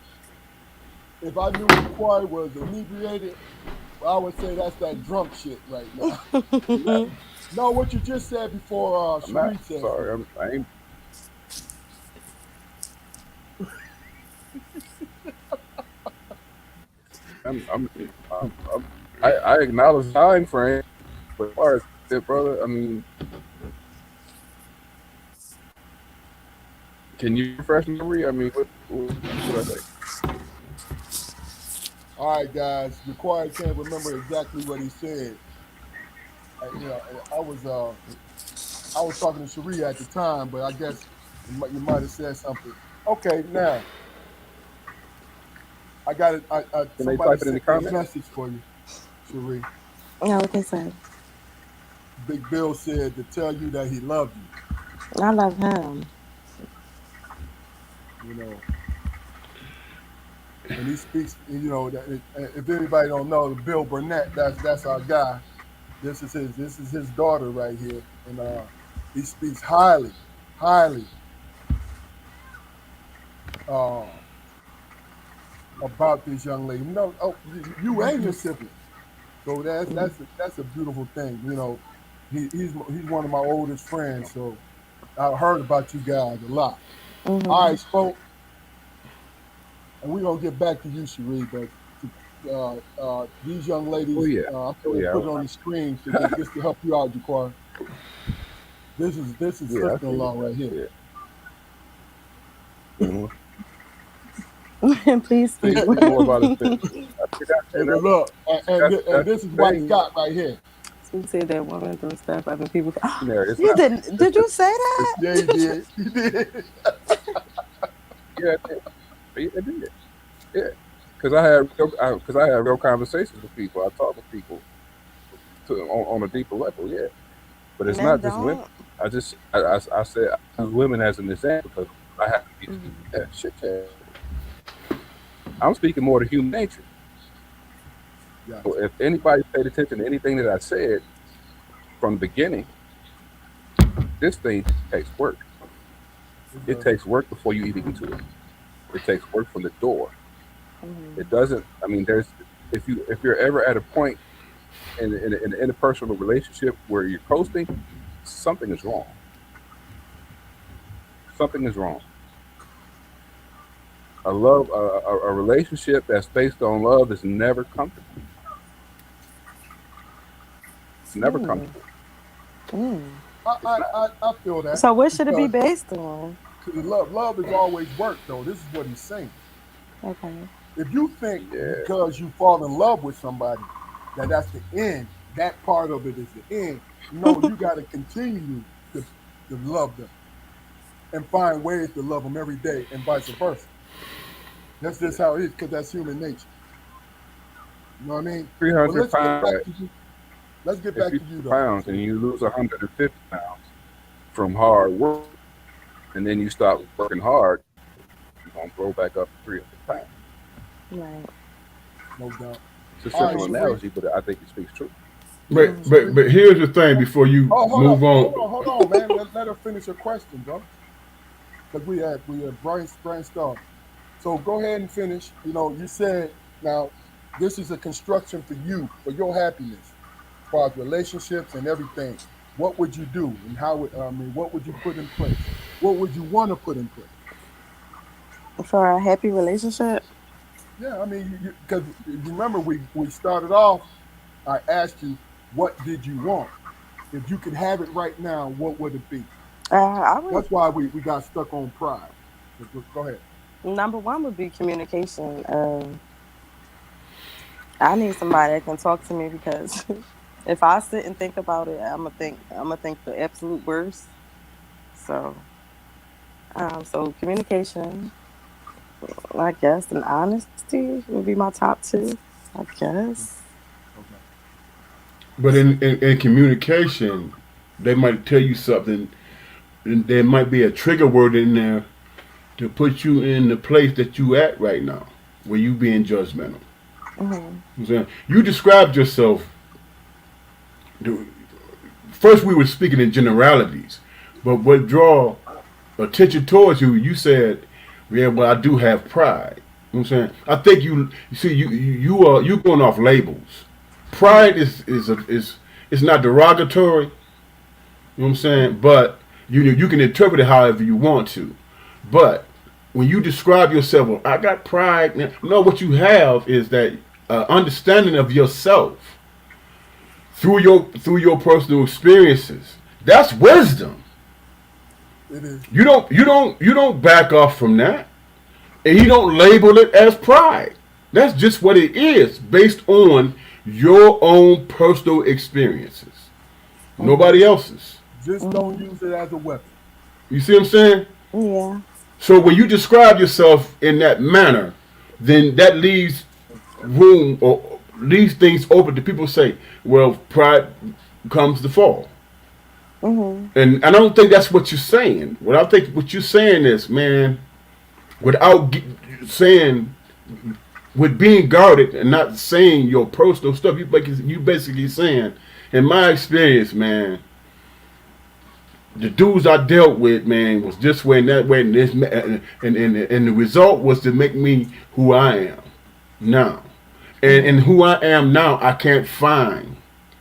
if I knew Jaquari was inebriated, well, I would say that's that drunk shit right now. I'm not. No, what you just said before I'm not. Cherie said Sorry. something. I ain't. I'm. I acknowledge the time frame, but as far as it, brother, I mean, can you refresh my memory? I mean, what should I say? All right, guys, Jaquari can't remember exactly what he said. You know, I was talking to Cherie at the time, but I guess you might have said something. Okay, now I got it. Can they Somebody type it in the sent me a comments? message for you, Cherie. Yeah, what they say? Big Bill said to tell you that he loved you. I love him. You know, and he speaks. You know, if anybody don't know, Bill Burnett, that's our guy. This is his daughter right here, and he speaks highly, highly uh, about this young lady. No, oh, you and your siblings. So that's a beautiful thing. He's one of my oldest friends, so I heard about you guys a lot. All right, Mhm. Spoke, and we're gonna get back to you, Cherie, but these young Oh ladies, yeah, I'm oh gonna yeah, put it on the screen to just to help you out, Jaquar. This is yeah. I see sister-in-law right here. it. Yeah. Please Say speak. say more about his business. I see that, And look, and that's this the is what he thing. got right here. She said that woman through stuff. I mean, people. There, it's You not. didn't? Did you say that? Yeah, he did. He did. Yeah, it did. Yeah, because I had real conversations with people. I talk with people on a deeper level. Yeah, but it's Men not just women. don't. I said I use women as an example because I have to be Mhm. yeah, shit table. I'm speaking more to human nature. So Gotcha. if anybody paid attention to anything that I said from the beginning, this thing takes work. It It does. takes work before you even get to it. It takes work from the door. It Mhm. doesn't. I mean, there's if you're ever at a point in an interpersonal relationship where you're coasting, something is wrong. Something is wrong. A relationship that's based on love is never comfortable. It's never Mm. comfortable. Mm. I, It's I, not. I, I feel that So what should it be because based on? love is always work, though. This is what he's saying. Okay. If you think Yeah. because you fall in love with somebody that's the end, that part of it is the end. No, you got to continue to love them and find ways to love them every day, and vice versa. That's just how it is because that's human nature. You know what I mean? Three But hundred let's get pounds. back to you. Let's get If back you to you though. 100 pounds and you lose 150 pounds from hard work, and then you stop working hard, you're gonna grow back up to 300 pounds. Right. No doubt. It's a All right, simple Mhm. Cherie. analogy, but I think it speaks truth. But Mhm. but Cherie. but here's the thing before you Oh, hold on, move on. hold on, man. Let her finish her question, bro. Because we had brainstorm. So go ahead and finish. You said now this is a construction for you for your happiness, as far as relationships and everything. What would you do, and what would you put in place? What would you want to put in place? For a happy relationship. Yeah, I mean, because you remember we started off. I asked you, what did you want? If you could have it right now, what would it be? I would. That's why we got stuck on pride. So go ahead. Number one would be communication. I need somebody that can talk to me because if I sit and think about it, I'm gonna think the absolute worst. So, so communication, I guess, and honesty would be my top two. I guess. Okay. But in communication, they might tell you something, and there might be a trigger word in there to put you in the place that you at right now, where you being judgmental. Hmm. I'm saying you described yourself. First, we were speaking in generalities, but what draw attention towards you, you said, "Yeah, well, I do have pride." You know what I'm saying, I think you see, you going off labels. Pride is not derogatory. You know what I'm saying, but you can interpret it however you want to. But when you describe yourself, well, I got pride. No, what you have is that understanding of yourself through your personal experiences. That's wisdom. It is. You don't back off from that, and you don't label it as pride. That's just what it is, based on your own personal experiences, Hmm. nobody else's. Just don't Hmm. use it as a weapon. You see what I'm saying? Yeah. So when you describe yourself in that manner, then that leaves room or leaves things open to people say, well, pride comes to fall. Hmm. And I don't think that's what you're saying. What I think what you're saying is, man, without saying, with being guarded and not saying your personal stuff, you basically saying, in my experience, man, the dudes I dealt with, man, was this way and that way, and and the result was to make me who I am now. And who I am now, I can't find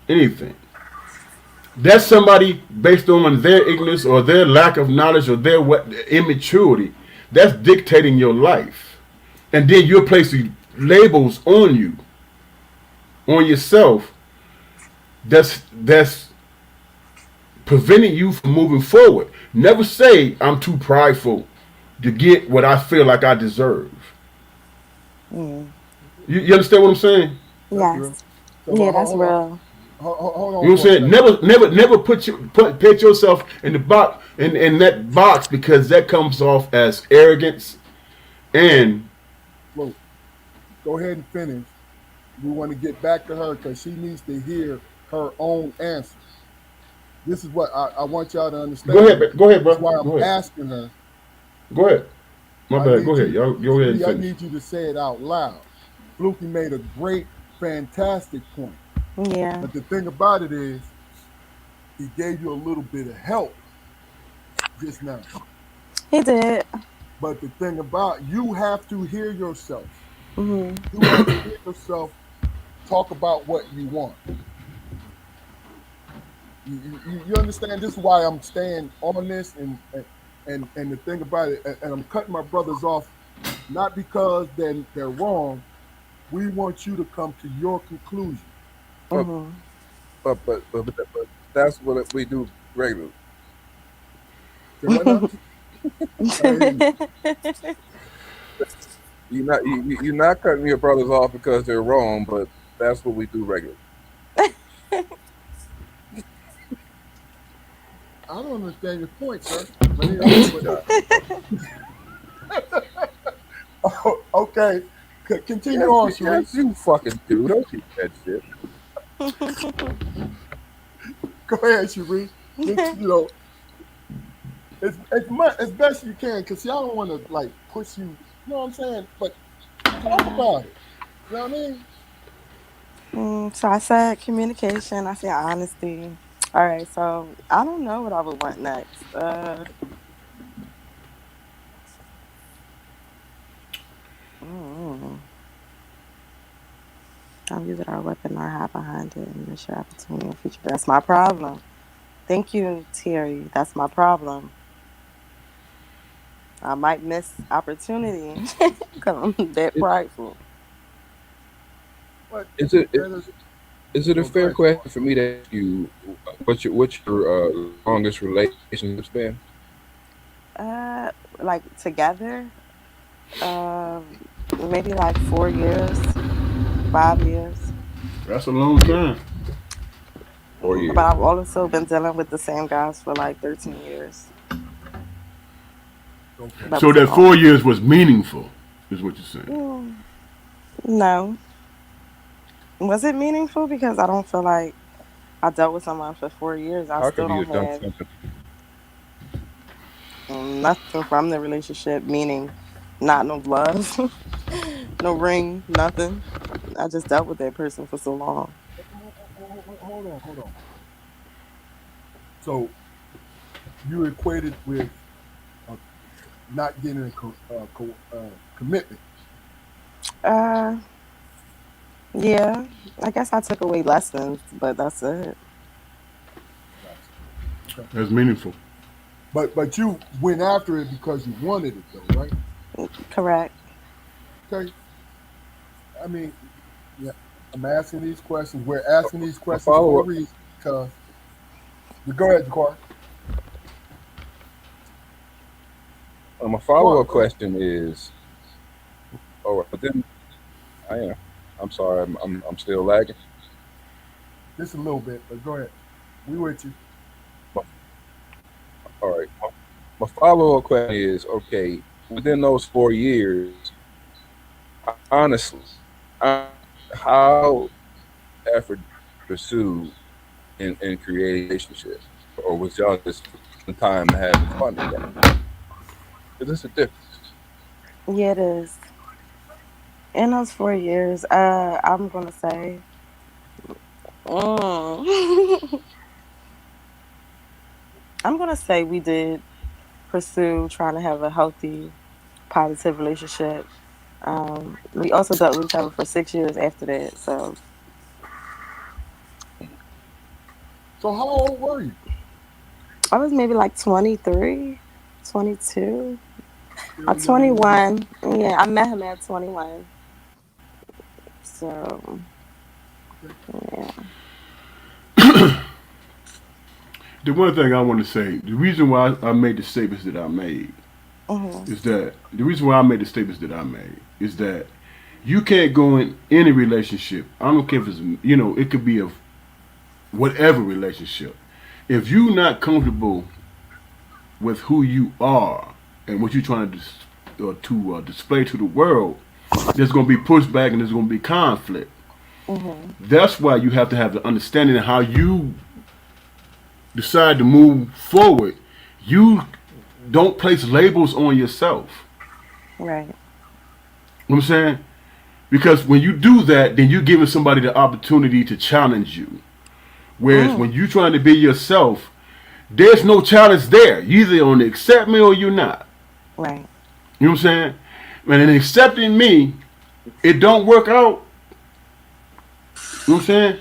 anything. That's somebody based on their ignorance or their lack of knowledge or their immaturity. That's dictating your life, and then you're placing labels on you, on yourself. That's preventing you from moving forward. Never say I'm too prideful to get what I feel like I deserve. Mm. You understand what I'm saying? That's real. Yes. So Yeah, that's hold on, real. hold You on know what I'm for a saying? second. Never put yourself in the box in that box because that comes off as arrogance and Look, go ahead and finish. We want to get back to her because she needs to hear her own answer. This is what I want y'all to understand. go ahead, That's bro. why I'm Go ahead. asking her. Go ahead. My I bad. Go need ahead. you, Y'all go ahead and Sheree, I finish. need you to say it out loud. Fluky made a great, fantastic point. Yeah, But the thing about it is, he gave you a little bit of help just now. he did. But the thing about you have to hear yourself. Hmm. You have to hear yourself talk about what you want. You understand? This is why I'm staying on this, and the thing about it, and I'm cutting my brothers off not because they're wrong. We want you to come to your conclusion. But Hmm. but that's what we do regularly. Say what now? I ain't hear you. You're not cutting your brothers off because they're wrong, but that's what we do regularly. I don't understand your point, sir. But Oh but God. okay, continue Yes, on, Sheree. yes, you fucking do. Don't keep that shit. Go ahead, Sheree. You know, as best you can, because y'all don't want to like push you. You know what I'm saying? But talk about it. You know what I mean? So I said communication. I said honesty. All right. So I don't know what I would want next. Mm, I'll use it our weapon or hide behind it and miss your opportunity in the future. That's my problem. Thank you, Terry. That's my problem. I might miss opportunity because I'm that Is, prideful. But is it that is. is it a Oh, go fair ahead, Jaquan. question for me to ask you what's your longest relationship been? Uh, like together, maybe like 4 years, 5 years. That's a long Yeah, time. But 4 years. I've also been dealing with the same guys for like 13 years. Okay. That So was the that four longest. years was meaningful, is what you're saying. Mm, no. Was it meaningful? Because I don't feel like I dealt with someone for 4 years. I How could still you don't have done have something? nothing from the relationship, meaning not no love, no ring, nothing. I just dealt with that person for so long. Hold on, hold on. So you equated with uh, not getting a commitment. Uh, yeah. I guess I took away lessons, but that's it. Gotcha. Okay. That's meaningful. But you went after it because you wanted it though, right? Correct. Okay. I mean, yeah. I'm asking these questions. We're asking these My questions for follow a up reason because. Go ahead, Jaquan. my follow Jaquan, up go ahead. question is, all right, but then I am. I'm sorry, I'm still lagging. Just a little bit, but go ahead. We with you. My, all right, my follow up question is, okay, within those 4 years, honestly, how effort did you pursue in creating a relationship, or was y'all just killing time and having fun together? Because there's a difference. Yeah, it is. In those 4 years, I'm gonna say, mm, I'm gonna say we did pursue trying to have a healthy, positive relationship. We also dealt with each other for 6 years after that. So So how old were you? I was maybe like 23, 22, or Still young. 21. Yeah, I met him at 21. So Okay. yeah. The one thing I want to say, the reason why I made the statements that I made Hmm. is that the reason why I made the statements that I made is that you can't go in any relationship. I don't care if it's it could be a whatever relationship. If you're not comfortable with who you are and what you're trying to display to the world, there's going to be pushback and there's going to be conflict. Hmm. That's why you have to have the understanding of how you decide to move forward. You don't place labels on yourself. Right. You know what I'm saying? Because when you do that, then you're giving somebody the opportunity to challenge you. Whereas Mm. when you're trying to be yourself, there's no challenge there. You either on to accept me or you're not. Right. You know what I'm saying? And in accepting me, it don't work out. You know what I'm saying?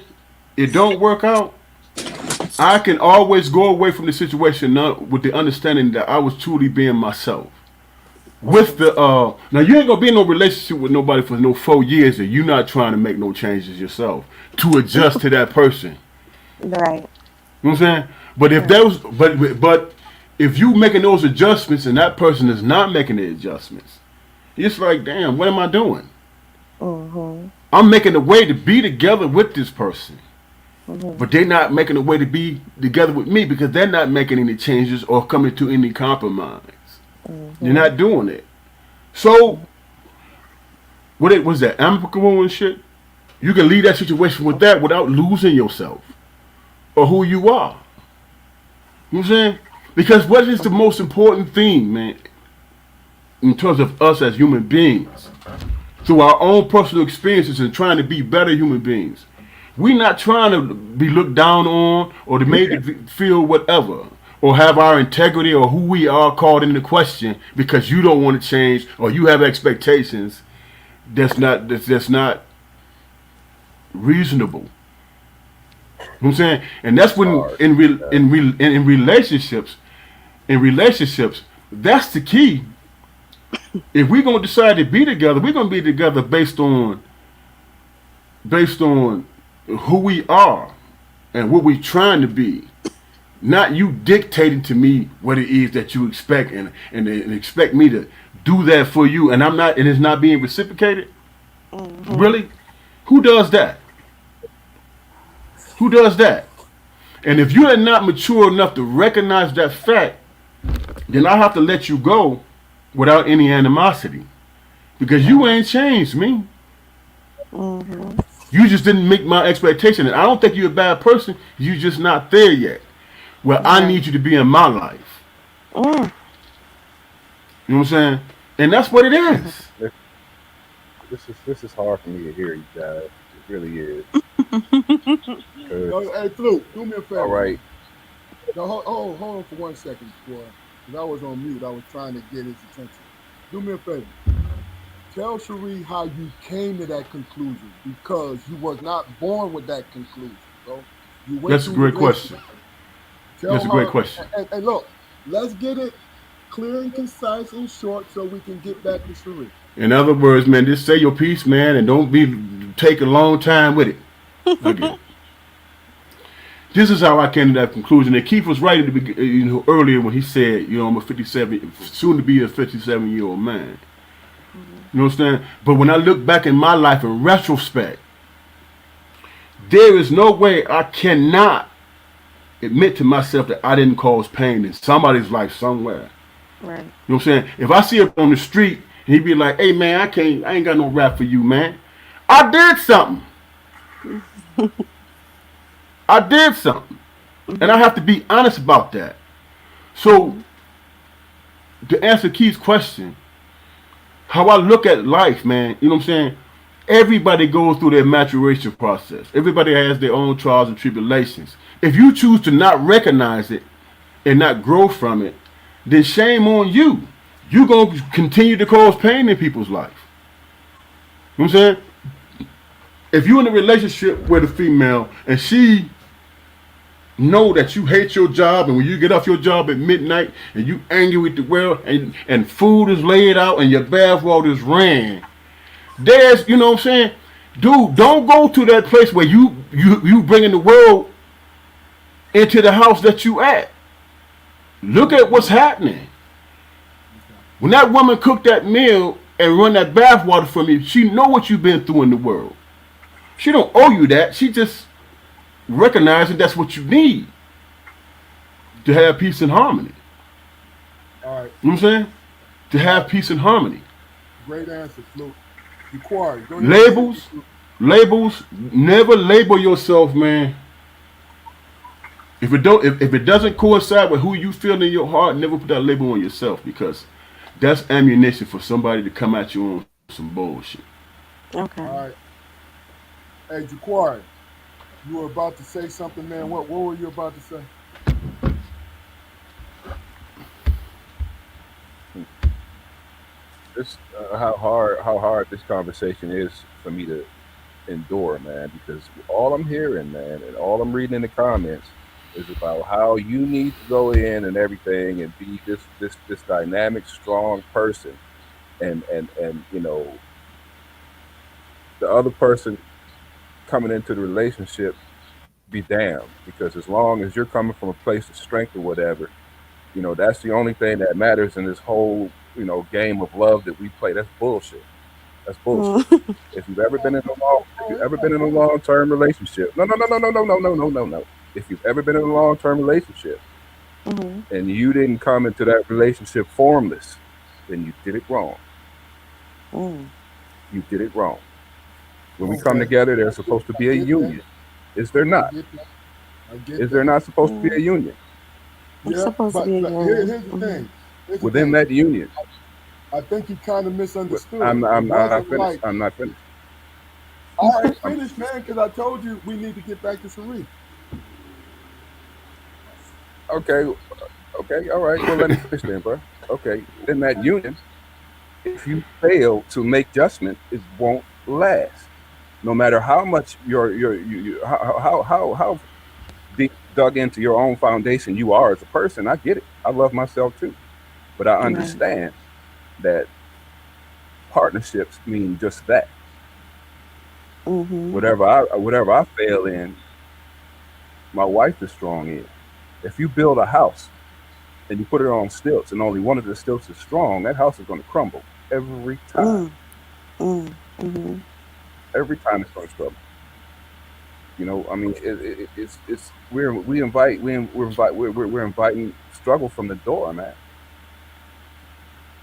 It don't work out. I can always go away from the situation now with the understanding that I was truly being myself. With Hmm. the now you ain't gonna be in no relationship with nobody for no 4 years and you not trying to make no changes yourself to adjust to that person. Right. You know what I'm saying? But if Right. those but if you making those adjustments and that person is not making the adjustments, it's like, damn, what am I doing? Hmm. I'm making a way to be together with this person. Hmm. But they're not making a way to be together with me because they're not making any changes or coming to any compromise. They're Hmm. not doing it. So what it was that amicable and shit? You can leave that situation with that without losing yourself or who you are. You know what I'm saying? Because what is the most important thing, man, in terms of us as human beings, through our own personal experiences and trying to be better human beings? We're not trying to be looked down on or to make it feel whatever or have our integrity or who we are called into question because you don't want to change or you have expectations that's not reasonable. You know what I'm saying? And that's It's when hard. in relationships, that's the key. If we're gonna decide to be together, we're gonna be together based on who we are and what we're trying to be. Not you dictating to me what it is that you expect and expect me to do that for you and I'm not and it's not being reciprocated. Hmm. Really? Who does that? Who does that? And if you are not mature enough to recognize that fact, then I have to let you go without any animosity. Because you Right. ain't changed me. Hmm. You just didn't meet my expectation. And I don't think you're a bad person. You're just not there yet. Well, I Right. need you to be in my life. Mm. You know what I'm saying? And that's what it Hmm. is. This is hard for me to hear you guys. It really is. No, Cause hey, Flu, do me a all favor, right, man. No, hold on for 1 second, boy. Because I was on mute. I was trying to get his attention. Do me a favor. Tell Cherie how you came to that conclusion because you was not born with that conclusion, bro. You went That's a through great question. relationships. Tell That's a great her, question. and look, let's get it clear and concise and short so we can get back to Cherie. In other words, man, just say your piece, man, and don't be take a long time with it. I get it. This is how I came to that conclusion. And Keith was right at the earlier when he said, I'm a 57, soon to be a 57-year-old man. Hmm. You understand? But when I look back in my life in retrospect, there is no way I cannot admit to myself that I didn't cause pain in somebody's life somewhere. Right. You know what I'm saying? If I see him on the street and he be like, "Hey man, I ain't got no rap for you, man. I did something. I did something." And I Hmm. have to be honest about that. So Hmm. to answer Keith's question, how I look at life, man, you know what I'm saying? Everybody goes through their maturation process. Everybody has their own trials and tribulations. If you choose to not recognize it, and not grow from it, then shame on you. You're going to continue to cause pain in people's life. You know what I'm saying? If you're in a relationship with a female and she know that you hate your job, and when you get off your job at midnight and you angry with the world, and food is laid out and your bath water is ran, there's, you know what I'm saying, dude, don't go to that place where you bringing the world into the house that you at. Look at what's happening. When that woman cooked that meal and run that bath water from you, she know what you've been through in the world. She don't owe you that. She just recognizing that's what you need to have peace and harmony. All right. You know what I'm saying? To have peace and harmony. Great answer, Fluke. You quiet. Go ahead. Labels, labels. Never label yourself, man. If it doesn't coincide with who you feel in your heart, never put that label on yourself, because that's ammunition for somebody to come at you on some bullshit. Okay. All right. Hey, Jaquari, you were about to say something, man. What were you about to say? This how hard this conversation is for me to endure, man, because all I'm hearing, man, and all I'm reading in the comments is about how you need to go in and everything and be this dynamic, strong person, and the other person coming into the relationship be damned, because as long as you're coming from a place of strength or whatever, that's the only thing that matters in this whole game of love that we play. That's bullshit. That's bullshit. Mm. If you've ever been in a long term relationship, no. If you've ever been in a long term relationship Mhm. and you didn't come into that relationship formless, then you did it wrong. Mm. You did it wrong. When we come Okay. together, there's supposed to I be a get that. union. Is there I not? get that. I get Is there that. not supposed to be a Mm. union? It's Yeah, supposed to but, be a but union. here's the Mhm. thing. Here's the Within thing. that union, I think you kind of misunderstood. I'm It I'm not wasn't finished. like, I'm not finished. all right, I'm finish, man, because I told you we need to get back to Sharif. okay. Okay, all right. Well, let me finish then, bro. Okay, within that union, if you fail to make adjustment, it won't last. No matter how much how deep dug into your own foundation you are as a person. I get it. I love myself too, but I Right. understand that partnerships mean just that. Mhm. Whatever I fail in, my wife is strong in. If you build a house and you put it on stilts and only one of the stilts is strong, that house is going to crumble every time. Mm. Mm. Mhm. Every time it's going to crumble. I mean, it's we invite we invite we're inviting struggle from the door, man.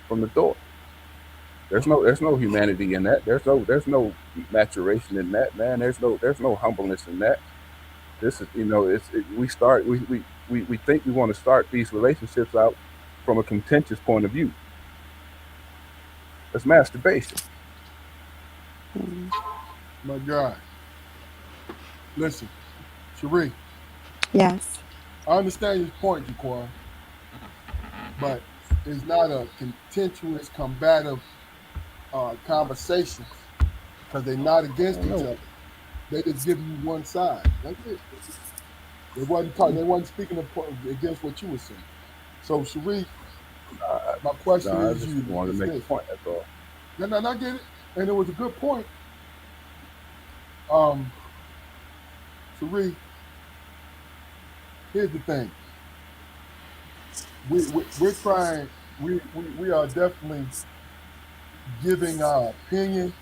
From the door. There's no humanity in that. There's no maturation in that, man. There's no humbleness in that. This is we start we think we want to start these relationships out from a contentious point of view. That's masturbation. Mm. My God. Listen, Sharif, Yes. I understand your point, Jaquan, but it's not a contentious, combative conversations because they're not I against each know. other. They just give you one side. That's it. They wasn't talking. They wasn't speaking against what you were saying. So, Sharif, my No, question I is just you wanted to is make a this. point. That's all. And I get it, and it was a good point. Um, Sharif, here's the thing. We're trying. We are definitely giving our opinion,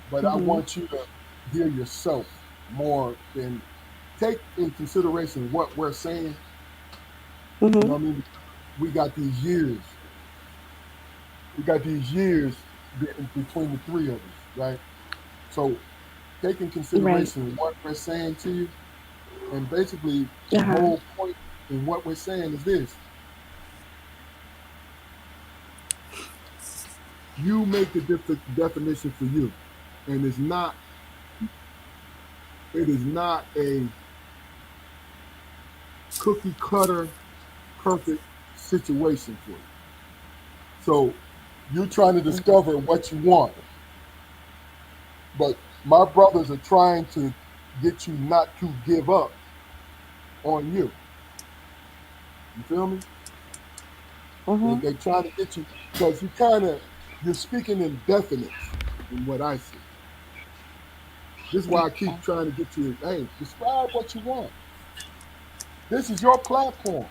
but I Mhm. want you to hear yourself more than take in consideration what we're saying. You know Mhm. what I mean? We got these years. We got these years between the three of us, right? So take in Right. consideration what we're saying to you, and basically Uh the huh. whole point in what we're saying is this: you make the definition for you, and it is not a cookie cutter perfect situation for you. So you're trying to discover what you want, but my brothers are trying to get you not to give up on you. You feel me? Mhm. They're trying to get you because you're speaking in definites in what I see. This is why I keep Okay. trying to get you. Hey, describe what you want. This is your platform.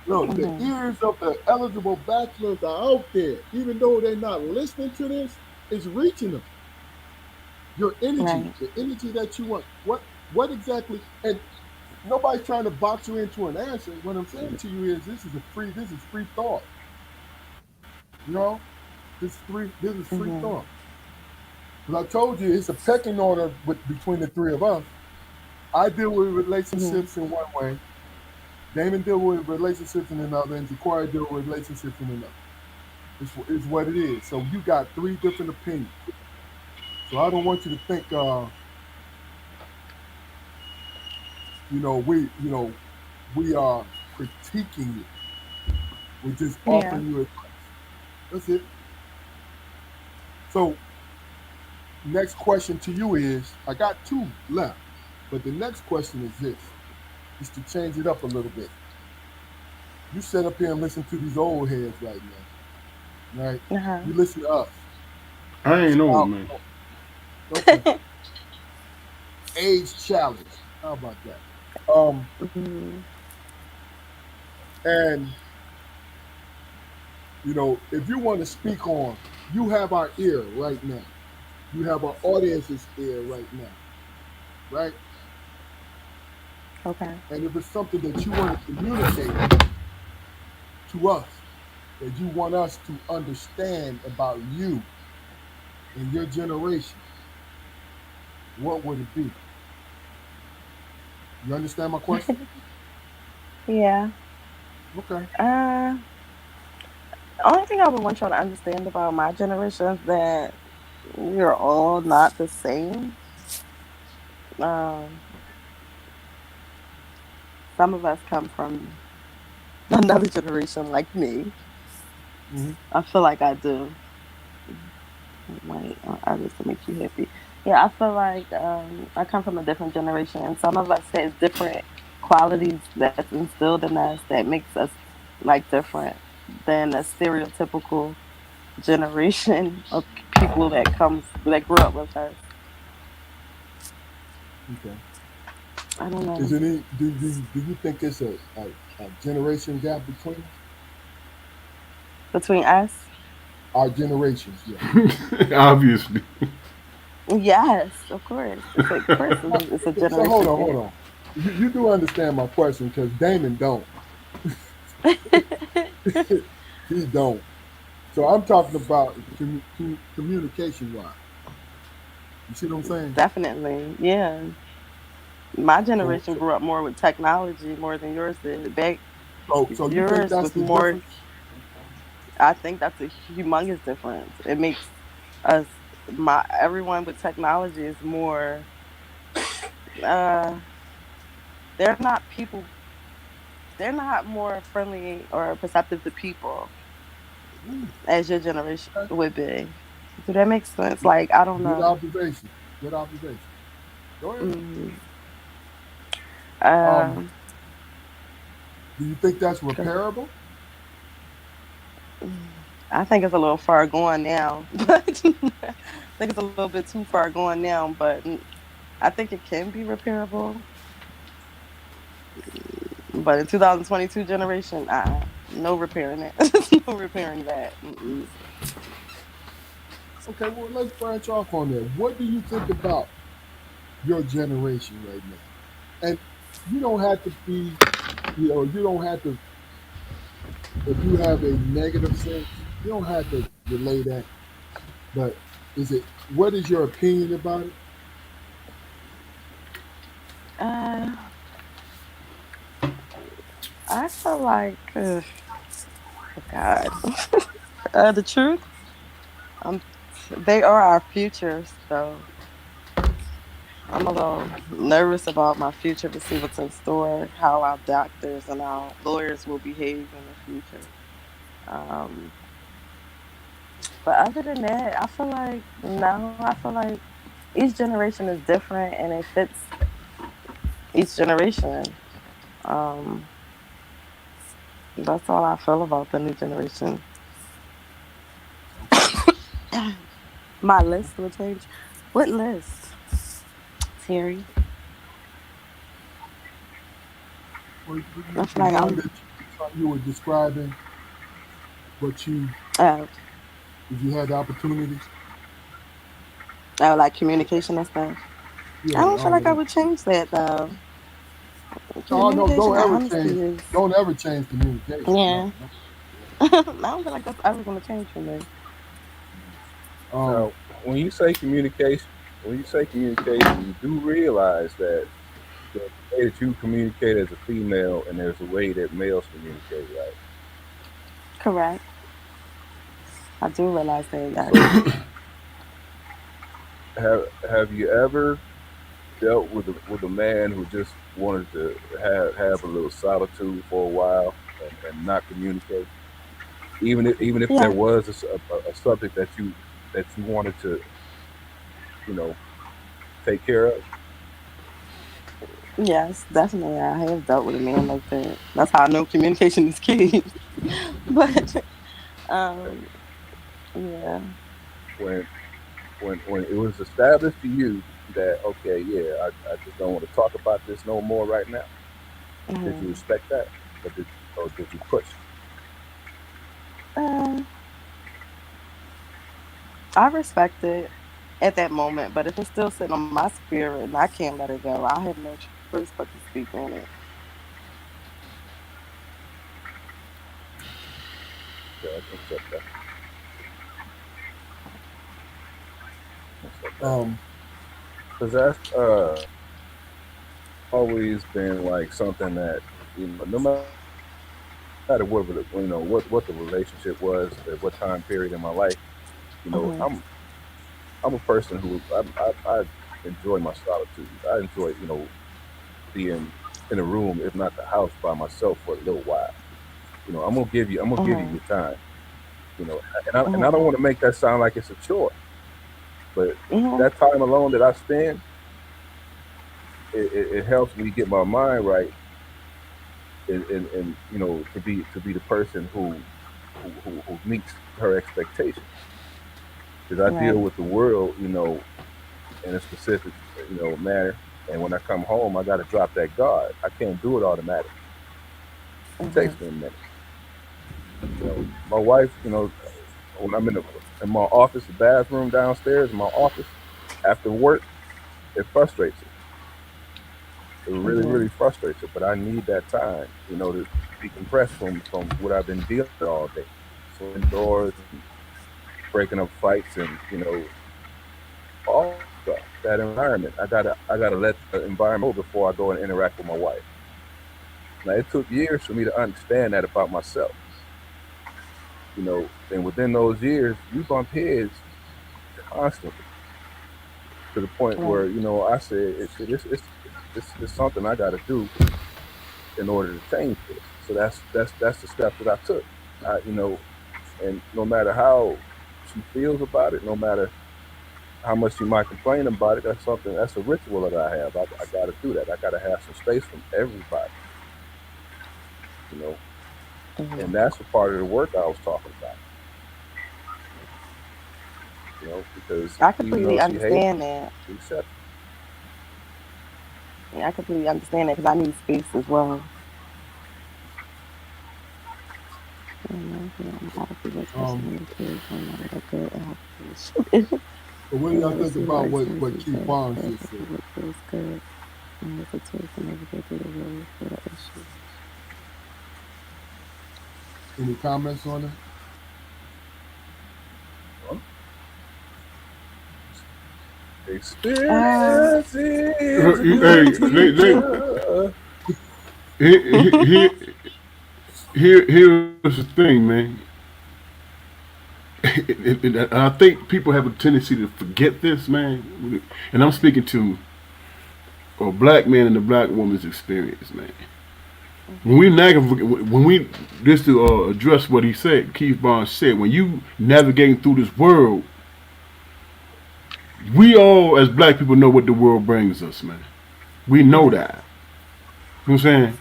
Look, the Mhm. ears of the eligible bachelors are out there. Even though they're not listening to this, it's reaching them. Your energy, Right. the energy that you want. What exactly? And nobody's trying to box you into an answer. What I'm saying to you is this is free thought. You know, this is free Mhm. thought. Because I told you it's a pecking order between the three of us. I deal with Mhm. relationships in one way. Damon deal with relationships in another, and Jaquari deal with relationships in another. It's what it is. So you got three different opinions. So I don't want you to think, you know, we are critiquing you. We're just Yeah. offering you advice. That's it. So next question to you is, I got two left, but the next question is this, is to change it up a little bit. You sit up here and listen to these old heads right now, right? Uh huh. You listen to us. I So ain't old, now, man. okay, age challenge. How about that? Um, Mhm. and if you want to speak on, you have our ear right now. You have our audience's ear right now, right? Okay. And if it's something that you want to communicate to us, that you want us to understand about you and your generation, what would it be? You understand my question? Yeah. Okay. Uh, only thing I would want y'all to understand about my generation is that we are all not the same. Um, some of us come from another generation, like me. Hmm. I feel like I do. Wait, artists to make you happy. Yeah, I feel like I come from a different generation, and some of us has different qualities that's instilled in us that makes us like different than a stereotypical generation of people that grew up with us. Okay. I don't Is know. there any? Do you think it's a generation gap between us? Between us, Our generations? Yeah. Obviously. yes, of course. Of course, it's a So hold generation on, hold gap. on. You do understand my question because Damon don't. He don't. So I'm talking about communication wise. You see what I'm saying? Definitely, yeah. My So, generation so, grew up more with technology more than yours did. Back so you think yours that's was the more. difference? I think that's a humongous difference. It makes us my everyone with technology is more. Uh, they're not people. They're not more friendly or perceptive to people Mm, as your generation okay. would be. Do that make sense? Like I don't Good know. observation. Good observation. Go ahead. Mm, Um, um, do you think that's go repairable? I think it's a little far gone now. I think it's a little bit too far gone now, but I think it can be repairable. But in 2022 generation, no repairing it. No repairing that. Mm-mm. Okay, well, let's branch off on that. What do you think about your generation right now? And you don't have to be, you don't have to, if you have a negative sense, you don't have to relay that. But what is your opinion about it? Uh, I feel like, oh God, the truth. Um, they are our future, so I'm a little nervous about my future to see what's in store, how our doctors and our lawyers will behave in the future. Um, but other than that, I feel like no, I feel like each generation is different and it fits each generation. Um, that's all I feel about the new generation. Okay. My list will change. What list, Terry? Well, I the feel like one I'm that you were describing, what you, uh, if you had the opportunity. like communication and stuff. I Yeah. don't feel like I would change that though. No, no, Communication and honesty is don't ever change communication. No, yeah. no. I don't feel like that's ever gonna change for me. Um, Now, when you say communication, you do realize that there's a way that you communicate as a female, and there's a way that males communicate, right? Correct. I do realize that. Yes. So, have you ever dealt with a man who just wanted to have a little solitude for a while and not communicate, even if there Yeah. was a subject that you wanted to, you know, take care of? Yes, definitely. I have dealt with a man like that. That's how I know communication is key. But um, yeah, when when it was established to you that, okay, yeah, I just don't want to talk about this no more right now. Did you mm, respect that, or did you push? uh, I respect it at that moment. But if it's still sitting on my spirit and I can't let it go, I have no choice but to speak on it. Okay, I can accept that. Accept that um, because that's always been like something that, no matter what the relationship was at what time period in my life, Hmm. I'm a person who I enjoy my solitude. I enjoy, being in a room, if not the house, by myself for a little while. I'm gonna give you Hmm. your time. And I Hmm. don't want to make that sound like it's a chore, but Hmm. that time alone that I spend, it helps me get my mind right, and to be the person who meets her expectations. Because I deal Right. with the world, in a specific, manner. And when I come home, I got to drop that guard. I can't do it automatically. It Hmm. takes me a minute. My wife, when I'm in my office, the bathroom downstairs in my office, after work, it frustrates her. It really, Hmm. really frustrates her. But I need that time, to decompress from what I've been dealing with all day, slamming doors and breaking up fights, and all that stuff. That environment, I gotta let the environment go before I go and interact with my wife. Now, it took years for me to understand that about myself, and within those years, we bump heads constantly, to the point Right. where I said, it's something I got to do in order to change this. So that's the step that I took. And no matter how she feels about it, no matter how much she might complain about it, that's a ritual that I have. I got to do that. I got to have some space from everybody, you know, and Hmm. that's a part of the work I was talking about, because I even completely though she hates understand it, that. she accepts Yeah, I completely understand that because I need space as well. You know, I gotta be with um, especially when the kids are not that good at helping. but what do And I y'all think receive the about right what services Keith that Barnes that just the said? public feels good and has a choice to navigate through the real world issues. Any comments on it? it. Uh, Experience is a good Hey, teacher. here, here's the thing, man. I think people have a tendency to forget this, man. And I'm speaking to or black man and the black woman's experience, man. When Mhm. we when we just to address what he said, Keith Barnes said, when you navigating through this world, we all as black people know what the world brings us, man. We know Right. that. You know what I'm saying?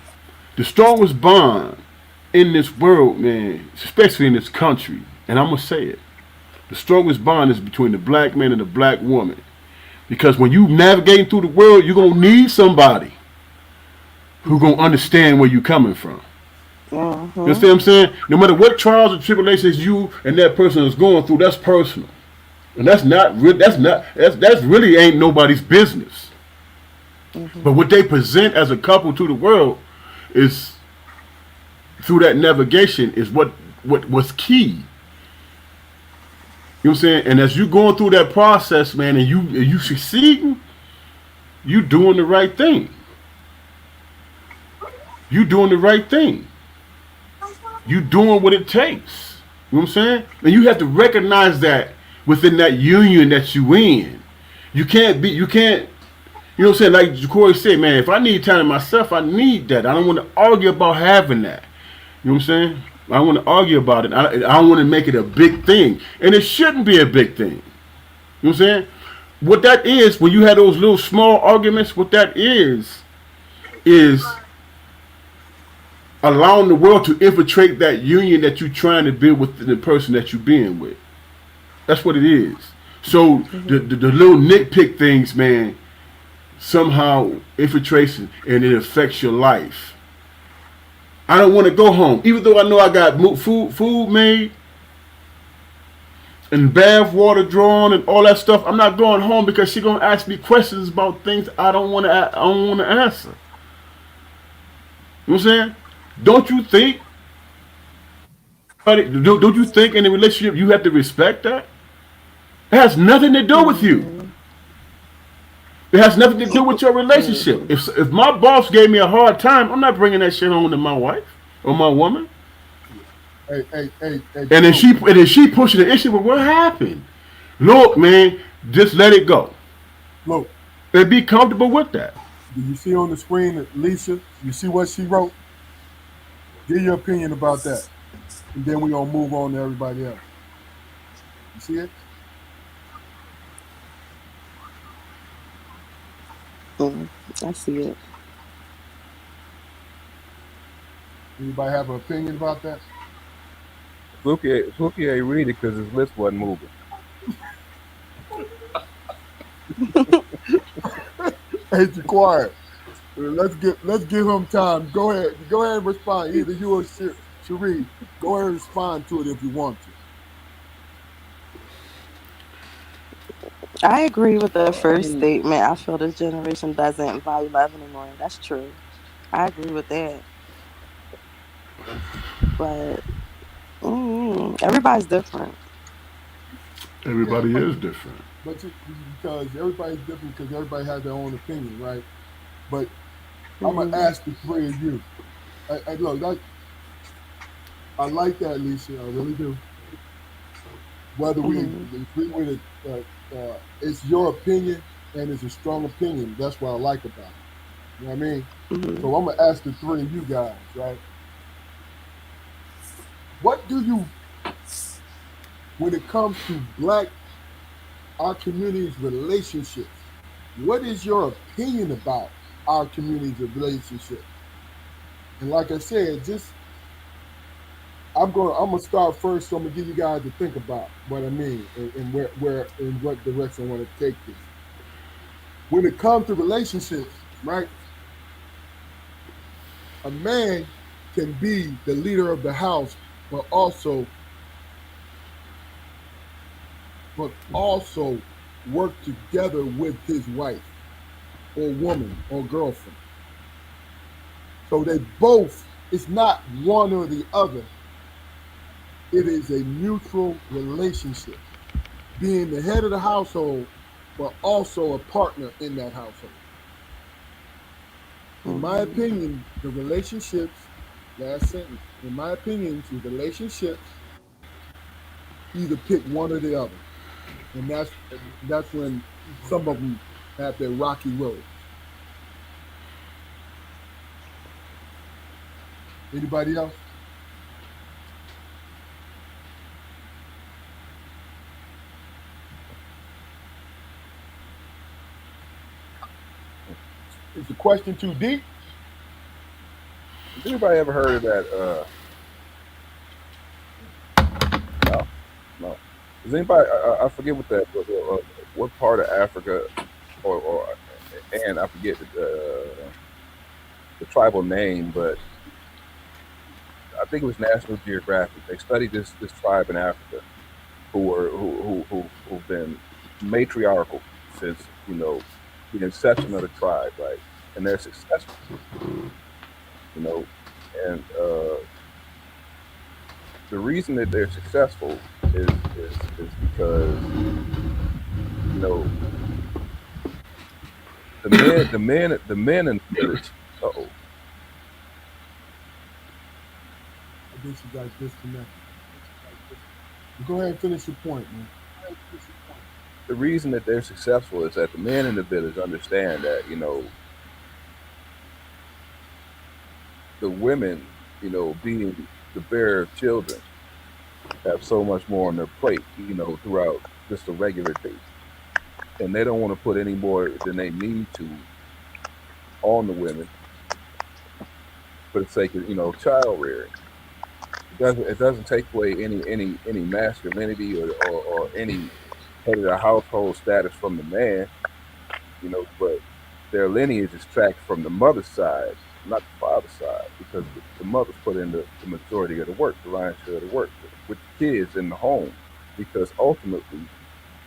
The strongest bond in this world, man, especially in this country, and I'm gonna say it, the strongest bond is between the black man and the black woman. Because when you navigating through the world, you're gonna need somebody who gonna understand where you coming from. You Mhm. understand what I'm saying? No matter what trials and tribulations you and that person is going through, that's personal, and that's really ain't nobody's business. But Mhm. what they present as a couple to the world is through that navigation is what was key. You know what I'm saying? And as you going through that process, man, and you succeeding, you doing the right thing. You doing the right thing. You doing what it takes. You know what I'm saying? And you have to recognize that within that union that you in. You can't, you know what I'm saying? Like Corey said, man, if I need time to myself, I need that. I don't want to argue about having that. You know what I'm saying? I don't want to argue about it. I don't want to make it a big thing. And it shouldn't be a big thing. You know what I'm saying? What that is, when you have those little small arguments, what that is allowing the world to infiltrate that union that you're trying to build with the person that you're being with. That's what it is. So Mhm. the little nitpick things, man, somehow infiltration and it affects your life. I don't want to go home, even though I know I got food made and bath water drawn and all that stuff. I'm not going home because she's gonna ask me questions about things I don't want to answer. You know what I'm saying? Don't you think? Don't you think in a relationship you have to respect that? It has nothing to do with you. Mhm. It has nothing to do with your relationship. Mhm. If my boss gave me a hard time, I'm not bringing that shit home to my wife or my woman. Hey, And then Blue. she pushing the issue. Well, what happened? Look, man, just let it go Blue. and be comfortable with that. Do you see on the screen, Lisa? You see what she wrote? Give your opinion about that, and then we gonna move on to everybody else. You see it? Mhm. I see it. Anybody have an opinion about that? Fluky ain't read it because his lips wasn't moving. Hey, you quiet. Let's give him time. Go ahead and respond. Either you or Cherie, go ahead and respond to it if you want to. I agree with the first statement. I feel this generation doesn't value love anymore. That's true. I agree with that. But everybody's different. Yeah, Everybody is different. because everybody's different because everybody has their own opinion, right? But I'm gonna Hmm. ask the three of you. Look, I like that, Lisa. I really do. Whether we Hmm. agree with it, it's your opinion and it's a strong opinion. That's what I like about it. You know what I mean? Hmm. So I'm gonna ask the three of you guys, right? What do you, when it comes to our community's relationships, what is your opinion about our community's relationships? And like I said, just I'm gonna start first, so I'm gonna give you guys to think about what I mean and where in what direction I want to take this. When it comes to relationships, right? A man can be the leader of the house, but also work together with his wife or woman or girlfriend. So they both, it's not one or the other. It is a mutual relationship. Being the head of the household, but also a partner in that household. In my Hmm. opinion, the relationships, last sentence, in my opinion, the relationships either pick one or the other. And that's when some of them have their rocky roads. Anybody else? Is the question too deep? Has anybody ever heard of that? No, no. Does anybody? I forget what part of Africa, or and I forget the tribal name, but I think it was National Geographic. They studied this tribe in Africa who've been matriarchal since the inception of the tribe, right? And they're successful, you know, and the reason that they're successful is because you know the men in the village. Oh, I guess you guys disconnected. Go ahead and finish your point, man. the reason that they're successful is that the men in the village understand that the women, being the bearer of children, have so much more on their plate, throughout just a regular day, and they don't want to put any more than they need to on the women for the sake of child rearing. It doesn't take away any masculinity or any head of the household status from the man, but their lineage is tracked from the mother's side, not the father's side, because the mother's put in the majority of the work, the lion's share of the work with the kids in the home, because ultimately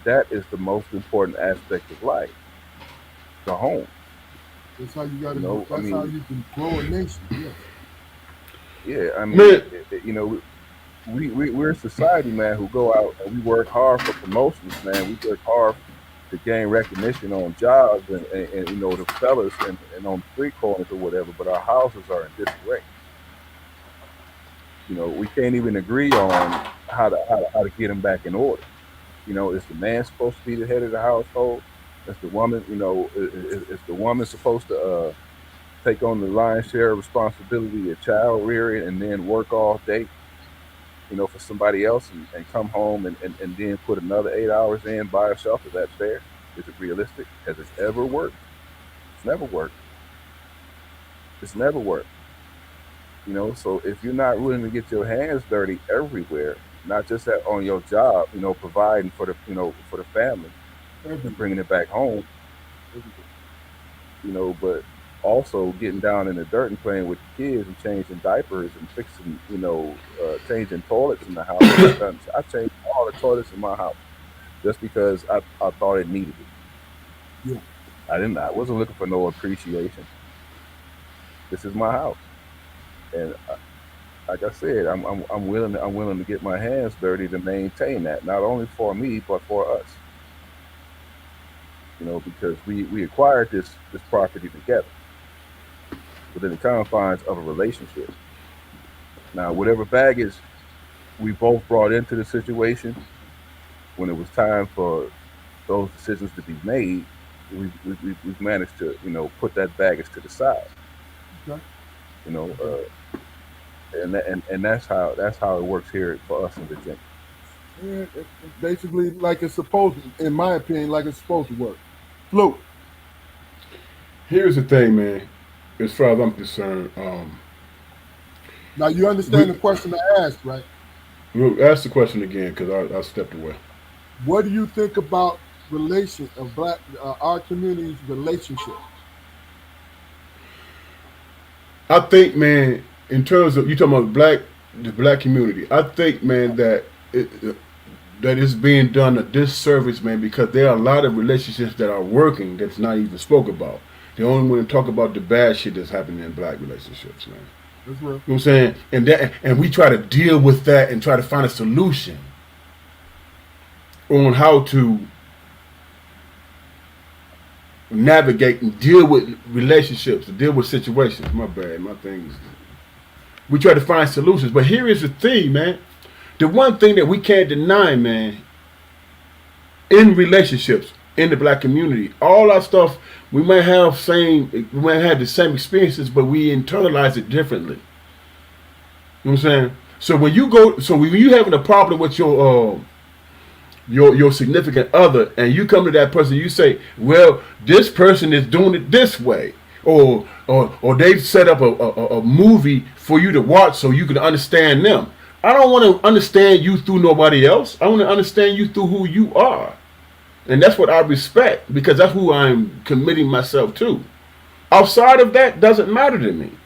that is the most important aspect of life, the home. That's how you got to. I That's how mean, you can grow a nation. Yes. yeah, I mean, Man, we're a society, man, who go out and we work hard for promotions, man. We work hard to gain recognition on jobs and the fellas and on street corners or whatever, but our houses are in disarray. We can't even agree on how to get them back in order. Is the man supposed to be the head of the household? Is the woman, is the woman supposed to take on the lion's share of responsibility of child rearing and then work all day, for somebody else and come home and then put another 8 hours in by herself? Is that fair? Is it realistic? Has it ever worked? It's never worked. It's never worked. So if you're not willing to get your hands dirty everywhere, not just on your job, providing for the family and Everywhere. bringing it back home, Everywhere. but also getting down in the dirt and playing with the kids and changing diapers and fixing, changing toilets in the house. I changed all the toilets in my house just because I thought it needed it. Yeah. I wasn't looking for no appreciation. This is my house, and like I said, I'm willing to get my hands dirty to maintain that, not only for me but for us. Because we acquired this property together within the confines of a relationship. Now, whatever baggage we both brought into the situation, when it was time for those decisions to be made, we've managed to put that baggage to the side. Okay. You know, Okay. and that's how it works here for us in Virginia. Yeah, it's basically like it's supposed to, in my opinion, like it's supposed to work. Fluke. here's the thing, man. As far as I'm concerned, Now you understand we the question I asked, right? we'll ask the question again because I stepped away. What do you think about relation of black our community's relationship? I think, man, in terms of you talking about the black community, I think, man, that it's being done a disservice, man, because there are a lot of relationships that are working that's not even spoke about. They only want to talk about the bad shit that's happening in black relationships, man. That's real. You know what I'm saying? And we try to deal with that and try to find a solution on how to navigate and deal with relationships, to deal with situations. My bad, my things. We try to find solutions, but here is the thing, man. The one thing that we can't deny, man, in relationships in the black community, all our stuff we might have the same experiences, but we internalize it differently. You know what I'm saying? So when you go, so when you having a problem with your significant other, and you come to that person, you say, "Well, this person is doing it this way," or they've set up a movie for you to watch so you can understand them. I don't want to understand you through nobody else. I want to understand you through who you are, and that's what I respect because that's who I'm committing myself to. Outside of that, doesn't matter to me. You know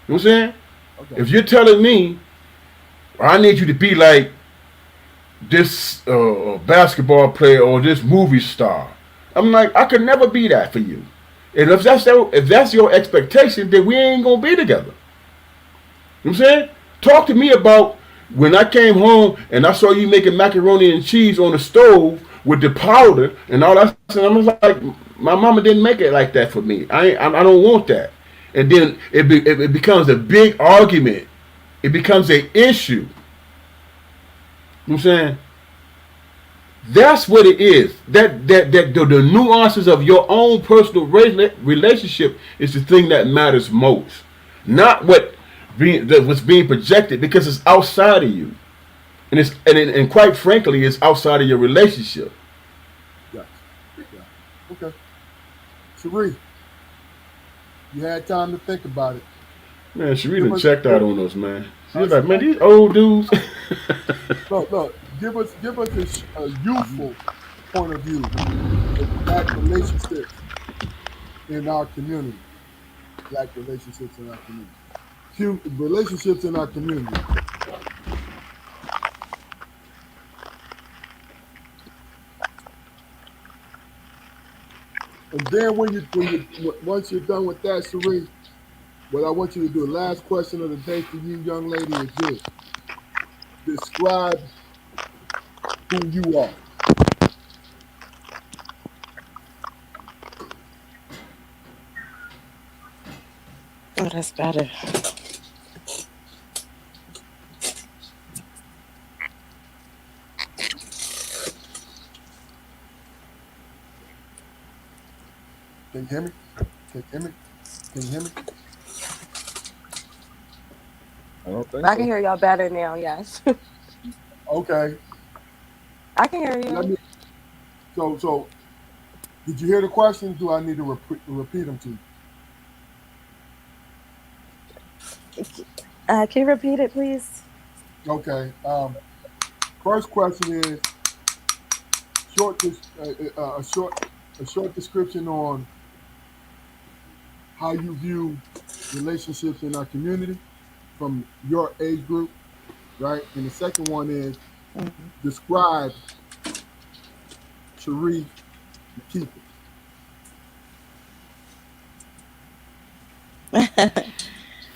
what I'm saying? Okay. If you're telling me I need you to be like this basketball player or this movie star. I'm like, I could never be that for you. And if that's your expectation, then we ain't gonna be together. You know what I'm saying? Talk to me about when I came home and I saw you making macaroni and cheese on the stove with the powder and all that. And I was like, my mama didn't make it like that for me. I don't want that. And then it becomes a big argument. It becomes an issue. You know what I'm saying? That's what it is. That the nuances of your own personal relationship is the thing that matters most, not what's being projected because it's outside of you, and quite frankly, it's outside of your relationship. Yes. Yeah. Okay. Cherie, you had time to think about it. Man, Give Sharita us, checked give, out on us, man. She was us like, man, these old dudes. look, give us a youthful point of view of black relationships in our community. Black relationships in our community. Relationships in our community. And then once you're done with that, Cherie, what I want you to do, last question of the day for you, young lady, is this: describe who you are. Oh, that's better. Can you hear me? Can you hear me? Can you hear me? I don't think I can so. hear y'all better now. Yes, Okay. I can hear Let you. me. So, did you hear the questions? Do I need to repeat them to you? Can you repeat it, please? Okay. First question is short. A short description on how you view relationships in our community from your age group, right? And the second one is describe Cherie McKeither.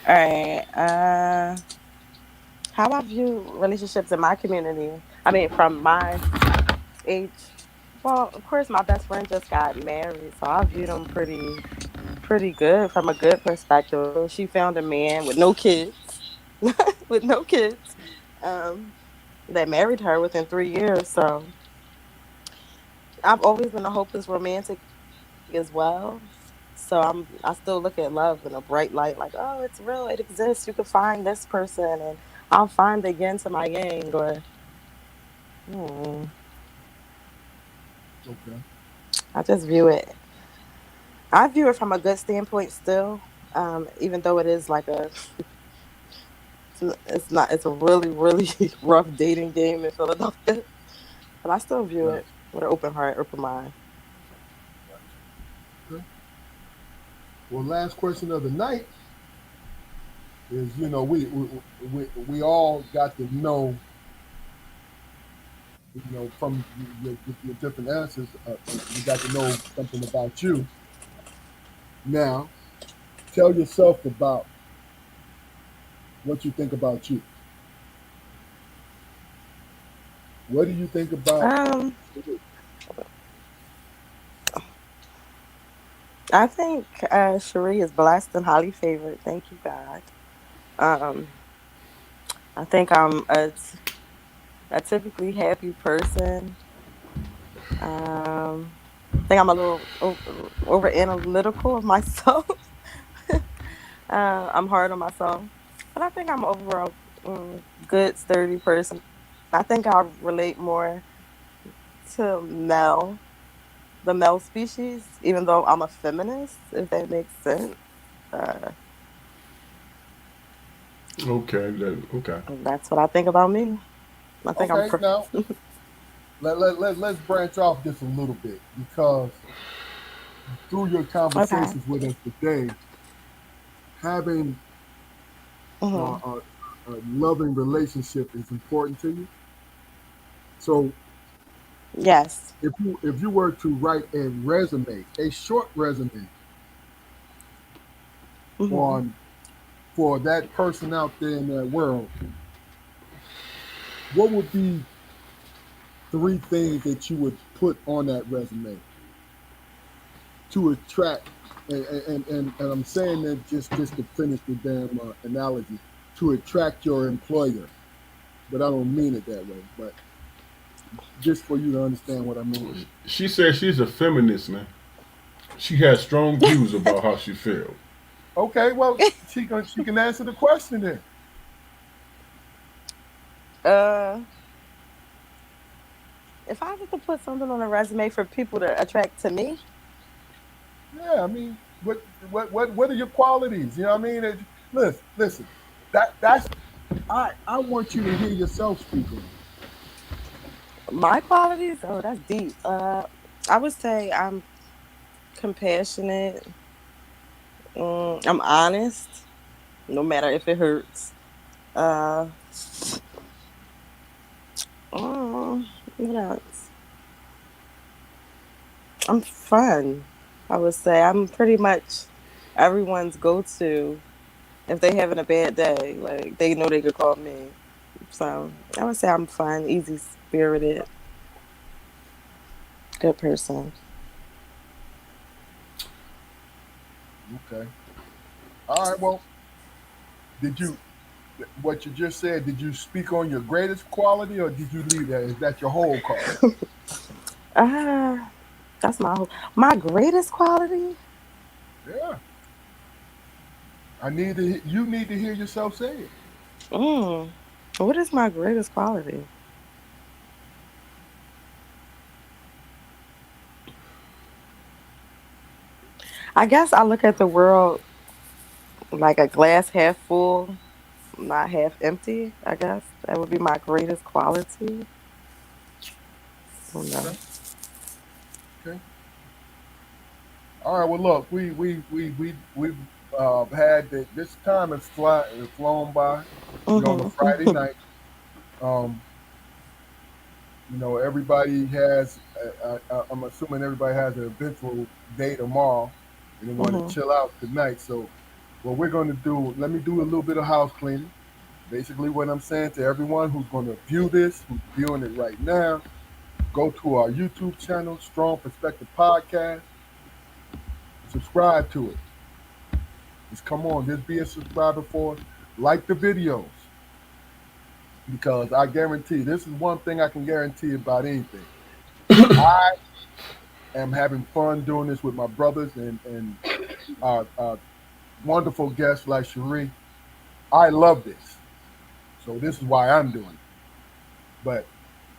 All right. How I view relationships in my community. I mean, from my age. Well, of course, my best friend just got married, so I view them pretty good from a good perspective. I mean, she found a man with no kids, with no kids, um, that married her within 3 years. So I've always been a hopeless romantic as well. So I still look at love in a bright light, like, oh, it's real, it exists. You can find this person, and I'll find the yin to my yang, or hmm, Okay. I just view it. I view it from a good standpoint still, even though it is like it's not, it's a really, really rough dating game in Philadelphia, but I still view Gotcha. it with an open heart, open mind. Gotcha. Okay. Well, last question of the night is, we all got to know, from your different answers, we got to know something about you. Now, tell yourself about what you think about you. What do you think about? Um, I think Cherie is blessed and highly favored. Thank you, God. Um, I think I'm a typically happy person. I think I'm a little over analytical of myself. I'm hard on myself. But I think I'm overall good, sturdy person. I think I'll relate more to Mel, the Mel species, even though I'm a feminist, if that makes sense. Uh, Okay. that's what I think about me. I think I'm. Okay, now let's branch off just a little bit because through your Okay. conversations with us today, having Hmm. a loving relationship is important to you. So Yes. if you were to write a resume, a short resume Hmm. on for that person out there in that world, what would be three things that you would put on that resume to attract? And I'm saying that just to finish the damn analogy, to attract your employer, but I don't mean it that way. But just for you to understand what I mean. She says she's a feminist, man. She has strong views about how she feels. Okay, well she can answer the question then. Uh, if I was to put something on a resume for people to attract to me, Yeah, I mean, what are your qualities? You know what I mean? Listen. That's I want you to hear yourself speak on it. my qualities, oh, that's deep. I would say I'm compassionate. I'm honest, no matter if it hurts. Uh, what else? I'm fun. I would say I'm pretty much everyone's go-to if they having a bad day. Like they know they could call me. So I would say I'm fun, easy spirited, good person. Okay. All right. Well, did you what you just said? Did you speak on your greatest quality, or did you leave that? Is that your whole card? Ah, that's my greatest quality. Yeah. You need to hear yourself say it. Mm, what is my greatest quality? I guess I look at the world like a glass half full, not half empty. I guess that would be my greatest quality. Oh no. Okay. Okay. All right. Well, look, we've had this time has flown by. We're on a Mhm. Friday night. Um, everybody has. I'm assuming everybody has an eventual day tomorrow, and they want to Mhm. chill out tonight. So, what we're going to do? Let me do a little bit of house cleaning. Basically, what I'm saying to everyone who's going to view this, who's viewing it right now, go to our YouTube channel, Strong Perspective Podcast, subscribe to it. Just come on, just be a subscriber for us. Like the videos, because I guarantee this is one thing I can guarantee about anything. I am having fun doing this with my brothers and our wonderful guests like Sherri. I love this, so this is why I'm doing it. But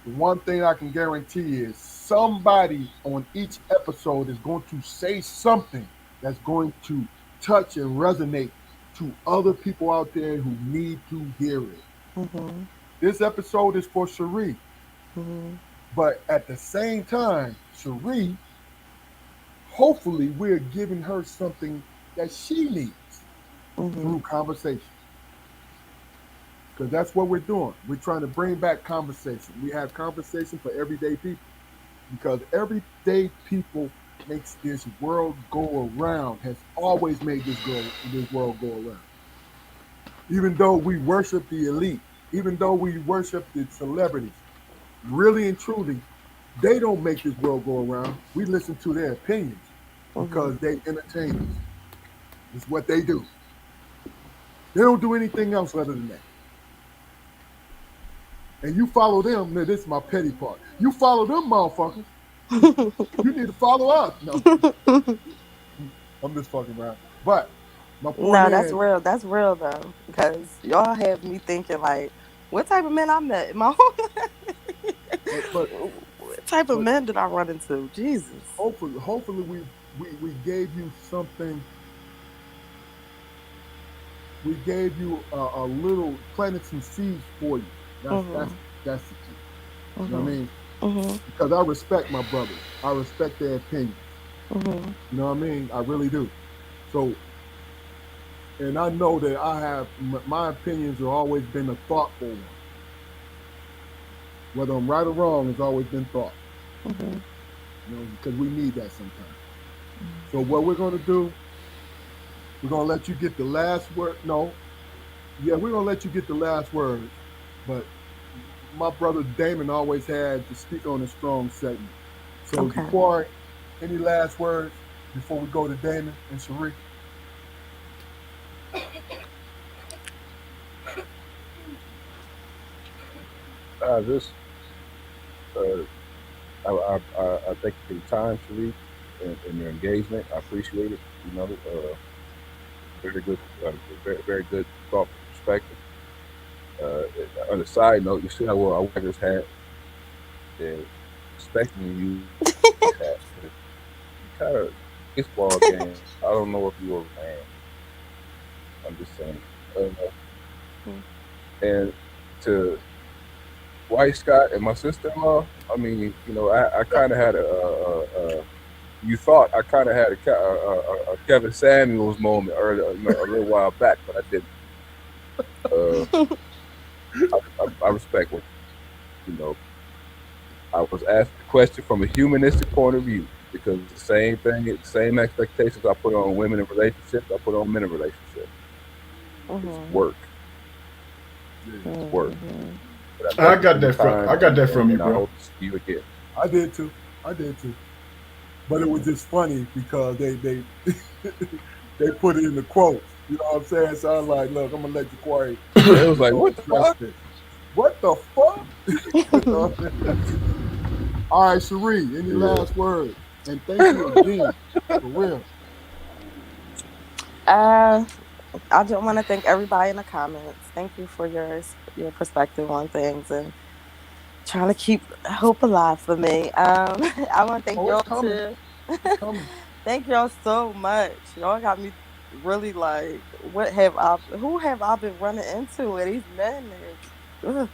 the one thing I can guarantee is somebody on each episode is going to say something that's going to touch and resonate to other people out there who need to hear it. Mhm. This episode is for Cherie, Mhm. but at the same time, Cherie, hopefully, we're giving her something that she needs through Mhm. conversation. Because that's what we're doing. We're trying to bring back conversation. We have conversation for everyday people. Because everyday people makes this world go around, has always made this world go around. Even though we worship the elite, even though we worship the celebrities, really and truly, they don't make this world go around. We listen to their opinions Mhm. because they entertain us. It's what they do. They don't do anything else other than that. And you follow them, man, this is my petty part. You follow them motherfuckers, you need to follow us. No, I'm just fucking around. But My point No, that's is, real. That's real though, because y'all have me thinking like, what type of men I met in my but but whole what type of but men did I run into? Jesus. hopefully we gave you something. We gave you a little, planted some seeds for you. That's that's Mhm. that's the key. You know what I Mhm. mean? Mhm. Because I respect my brothers. I respect their opinions. Mhm. You know what I mean? I really do. So, and I know that my opinions have always been a thoughtful one. Whether I'm right or wrong, it's always been thought. Mhm. You know, because we need that sometimes. So what we're gonna do? We're gonna let you get the last word. No, yeah, we're gonna let you get the last words. But my brother Damon always had to speak on a strong segment. So, Okay. Jaquari, any last words before we go to Damon and Sheree? Just uh, I thank you for your time, Sharif, and your engagement. I appreciate it. Very good, very good, thoughtful perspective. Uh, on a side note, you see how well I wear this hat, and expecting you to use this hat because you kind of baseball game. I don't know if you were a fan. I'm just saying. Uh, and to White Scott and my sister-in-law, I mean, I kind of had you thought I kind of had a Kevin Samuels moment earlier, a little while back, but I didn't. Uh, I respect what you know. I was asked the question from a humanistic point of view because the same thing, the same expectations I put on women in relationships, I put on men in relationships. It's Mhm. work. Yeah, It's work. Mhm. But I thank you for your I time, got that from you, and I bro. hope to see you again. I did too. I did too. But it was just funny because they they put it in the quotes. You know what I'm saying? So I was like, look, I'm gonna let Jaquari, It was like, what the address fuck? this. What the fuck? You know? All right, Cherie, any Yeah. last words? And thank you again, for real. uh, I just want to thank everybody in the comments. Thank you for your perspective on things and trying to keep hope alive for me. I want to thank Oh, it's y'all coming. too. It's coming. Thank y'all so much. Y'all got me really like, who have I been running into? And these men is, ugh.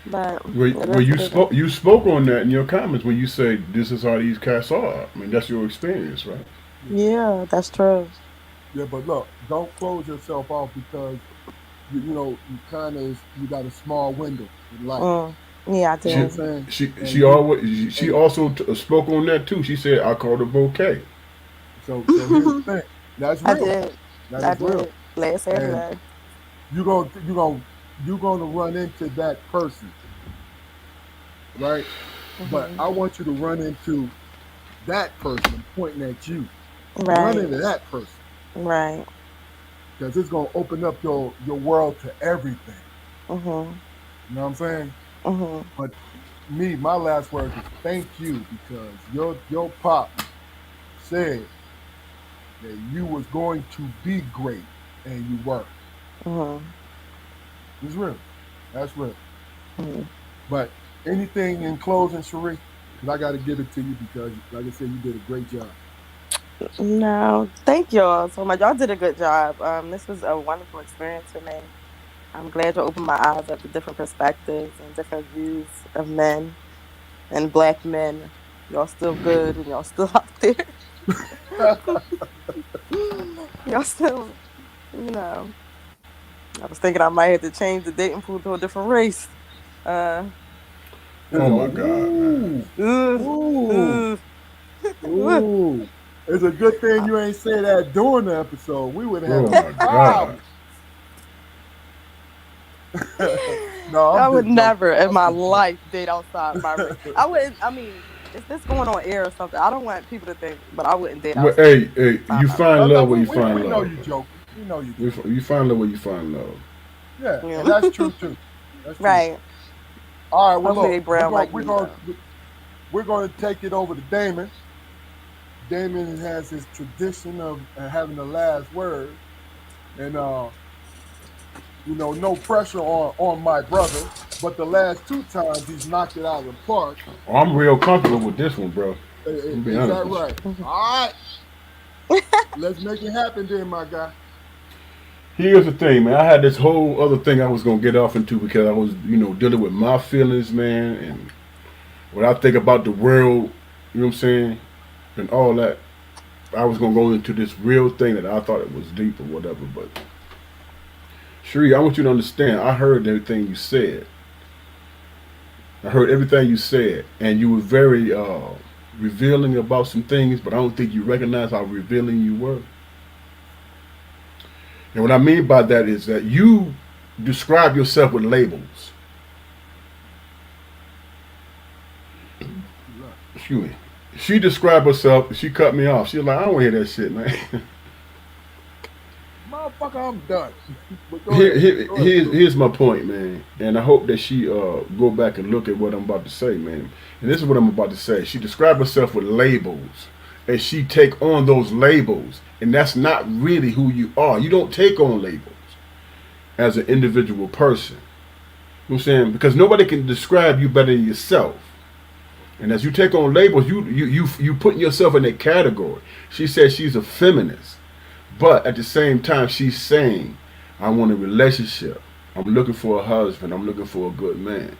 But it Where is what it is. you spoke on that in your comments when you said this is how these cats are. I mean, that's your experience, right? Yeah. Yeah, that's true. Yeah, but look, don't close yourself off because you kind of you got a small window in life. Mm. Yeah, I You know what I'm She do. saying? she And you always she and also spoke on that too. She said I called a bouquet. so here's the thing. That's I real. did. That I is real. did last And Saturday. you're gonna run into that person, right? But Hmm. I want you to run into that person pointing at you. Run Right. into that person Right. because it's gonna open up your world to everything. Mhm. You know what I'm saying? Mhm. But my last words is thank you because your pop said that you was going to be great and you were. Mhm. It's real. That's real. Mhm. But anything in closing, Cherie? Because I got to give it to you because, like I said, you did a great job. No, thank y'all so much. Y'all did a good job. This was a wonderful experience for me. I'm glad you opened my eyes up to different perspectives and different views of men and black men. Y'all still good and y'all still out there. Y'all still, you know. I was thinking I might have to change the dating pool to a different race. Uh, Oh my God, man. Ooh, ugh, ooh, ugh, ugh. ooh. It's a good thing you ain't say that during the episode. We would have Oh had a my God. problem. No, I I'm would just joking. never in I'm my just joking. life date outside my race. I wouldn't. I mean, is this going on air or something? I don't want people to think, but I wouldn't date Well, outside hey, you my race. find No, no, love where you we find know love. you joking. We know you joking. You find love where you find love. Yeah, and Yeah. that's true too. That's true too. Right. All right, well Hopefully look, they brown like me though. we're gonna take it over to Damon. Damon has his tradition of having the last word, and no pressure on my brother, but the last two times he's knocked it out of the park. I'm real comfortable with this one, bro. I'm be Is honest that with you. right? All right, let's make it happen, then, my guy. Here's the thing, man. I had this whole other thing I was gonna get off into because I was, dealing with my feelings, man, and when I think about the world, you know what I'm saying, and all that. I was gonna go into this real thing that I thought it was deep or whatever, but Sherri, I want you to understand. I heard everything you said. I heard everything you said, and you were very revealing about some things, but I don't think you recognize how revealing you were. And what I mean by that is that you describe yourself with labels. Excuse me. She described herself. She cut me off. She was like, I don't want to hear that shit, man. Motherfucker, I'm done. But go ahead. Go ahead. Here's my point, man. And I hope that she go back and look at what I'm about to say, man. And this is what I'm about to say. She described herself with labels. And she take on those labels. And that's not really who you are. You don't take on labels as an individual person. You know what I'm saying? Because nobody can describe you better than yourself. And as you take on labels, you putting yourself in a category. She said she's a feminist. But at the same time, she's saying, I want a relationship. I'm looking for a husband. I'm looking for a good man.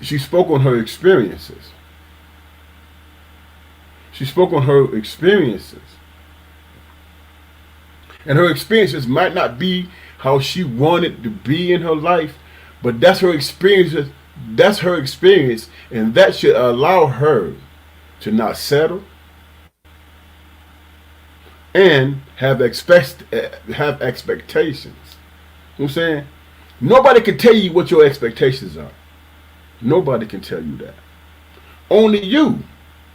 She spoke on her experiences. She spoke on her experiences. And her experiences might not be how she wanted to be in her life, but that's her experiences. That's her experience, and that should allow her to not settle and have expectations. You know what I'm saying? Nobody can tell you what your expectations are. Nobody can tell you that. Only you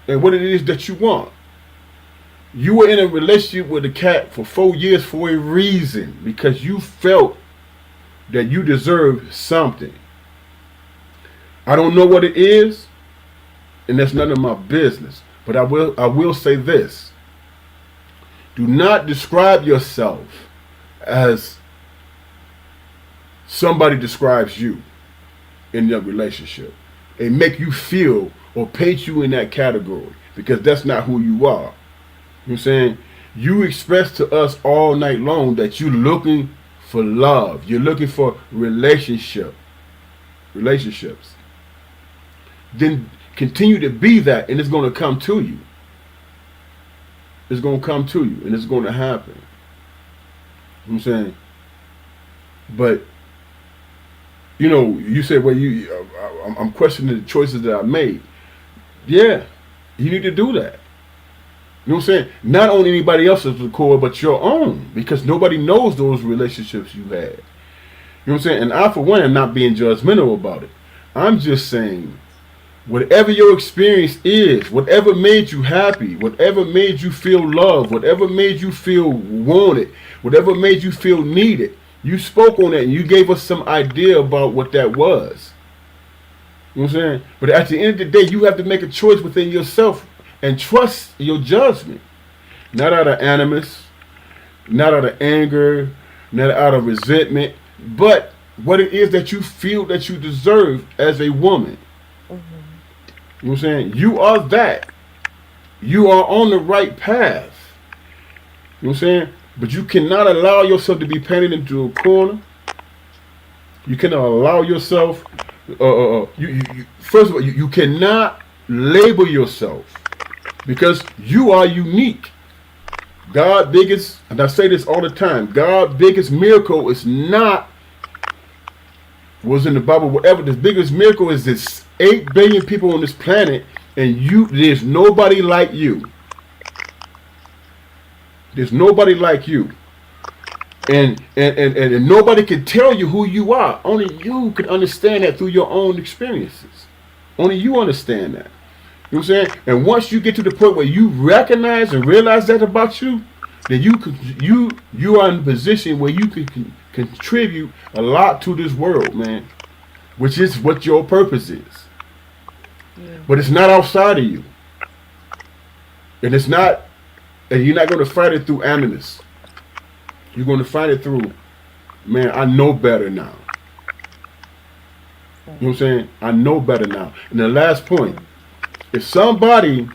and what it is that you want. You were in a relationship with a cat for 4 years for a reason, because you felt that you deserved something. I don't know what it is, and that's none of my business. But I will say this. Do not describe yourself as somebody describes you in your relationship and make you feel or paint you in that category, because that's not who you are. You know what I'm saying? You express to us all night long that you're looking for love. You're looking for relationships. Then continue to be that, and it's going to come to you. It's going to come to you, and it's going to happen. You know what I'm saying? But, you said, well, I'm questioning the choices that I made. Yeah, you need to do that. You know what I'm saying? Not on anybody else's record, but your own, because nobody knows those relationships you had. You know what I'm saying? And I, for one, am not being judgmental about it. I'm just saying, whatever your experience is, whatever made you happy, whatever made you feel loved, whatever made you feel wanted, whatever made you feel needed, you spoke on it and you gave us some idea about what that was. You know what I'm saying? But at the end of the day, you have to make a choice within yourself and trust your judgment. Not out of animus, not out of anger, not out of resentment, but what it is that you feel that you deserve as a woman. You know what I'm saying? You are that. You are on the right path. You know what I'm saying? But you cannot allow yourself to be painted into a corner. You cannot allow yourself. First of all, you cannot label yourself, because you are unique. God's biggest, and I say this all the time, God's biggest miracle is not was in the Bible, whatever. The biggest miracle is this 8 billion people on this planet, and there's nobody like you. There's nobody like you. And nobody can tell you who you are. Only you can understand that through your own experiences. Only you understand that. You know what I'm saying? And once you get to the point where you recognize and realize that about you, then you are in a position where you can contribute a lot to this world, man. Which is what your purpose is. Yeah. But it's not outside of you. And it's not, and you're not going to fight it through animus. You're going to fight it through, man, I know better now. You know what I'm saying? I know better now. And the last point, if somebody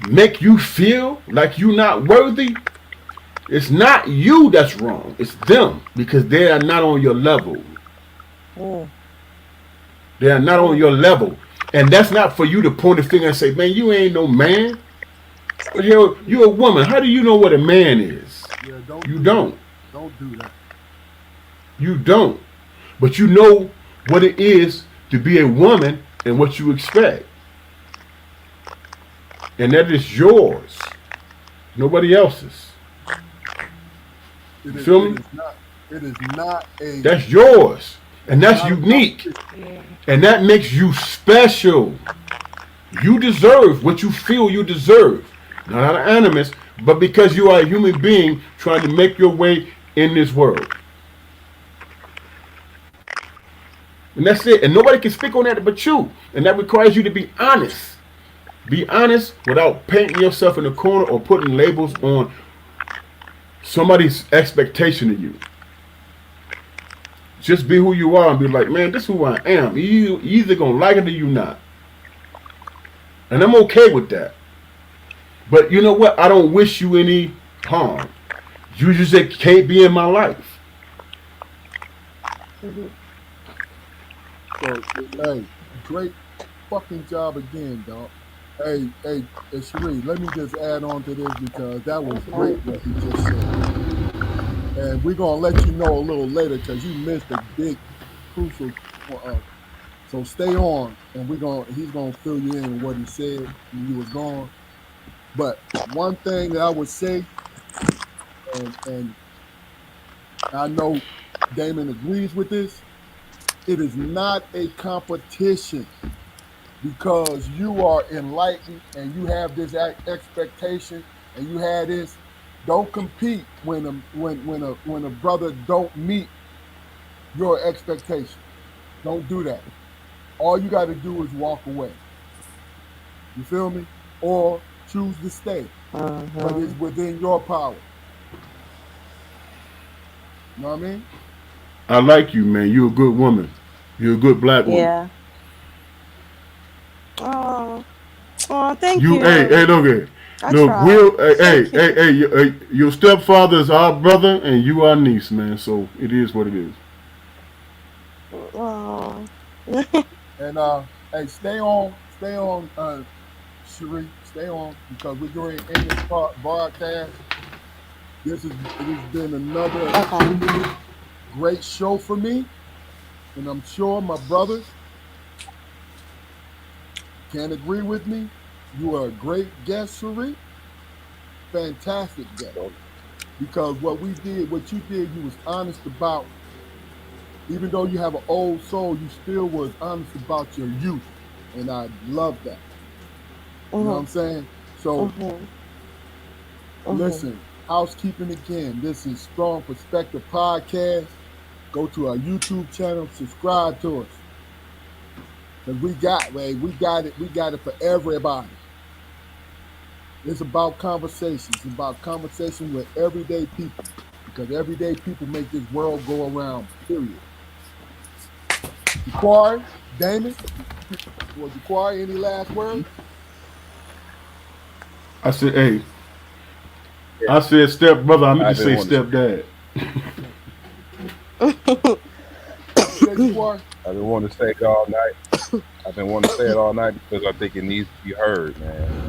make you feel like you're not worthy, it's not you that's wrong. It's them because they are not on your level. Mm. They are not on your level. And that's not for you to point a finger and say, man, you ain't no man. But hell, you're a woman. How do you know what a man is? Yeah, You don't. Don't do that. You don't. But you know what it is to be a woman and what you expect. And that is yours. Nobody else's. It You is, feel it me? is not. It is not a. That's yours. And that's not a unique. competition. And that makes you special. You deserve what you feel you deserve. Not out of animus, but because you are a human being trying to make your way in this world. And that's it. And nobody can speak on that but you. And that requires you to be honest. Be honest without painting yourself in a corner or putting labels on somebody's expectation of you. Just be who you are and be like, man, this is who I am. You either gonna like it or you not. And I'm okay with that. But you know what? I don't wish you any harm. You just can't be in my life. So, hey, great fucking job again, dog. Hey, Sheree, let me just add on to this because that was great what you just said. And we're gonna let you know a little later because you missed a big, crucial. So stay on, and he's gonna fill you in what he said when you was gone. But one thing that I would say, and I know Damon agrees with this, it is not a competition because you are enlightened and you have this expectation and you have this. Don't compete when a brother don't meet your expectation. Don't do that. All you got to do is walk away. You feel me? Or choose to stay. But it's within your power. You know what I mean? I like you, man. You're a good woman. You're a good black woman. Yeah. Oh, thank You, you. hey, look at, I look, tried. Will, Thank you. your stepfather is our brother and you our niece, man. So it is what it is. Oh. And hey, stay on, Cherie, stay on because we're going to end this broadcast. It has been another Okay. great show for me, and I'm sure my brothers can agree with me. You are a great guest, Cherie. Fantastic guest. Because what you did, you was honest about. Even though you have an old soul, you still was honest about your youth, and I love that. You know what I'm saying? So listen, housekeeping again. This is Strong Perspective Podcast. Go to our YouTube channel, subscribe to us. Because we got it for everybody. It's about conversations. It's about conversation with everyday people. Because everyday people make this world go around, period. Jaquari, Damon, well, Jaquari, any last words? I said, hey, I said step brother. I meant to say want step dad. Jaquari? I've been wanting to say it all night. I've been wanting to say it all night because I think it needs to be heard, man.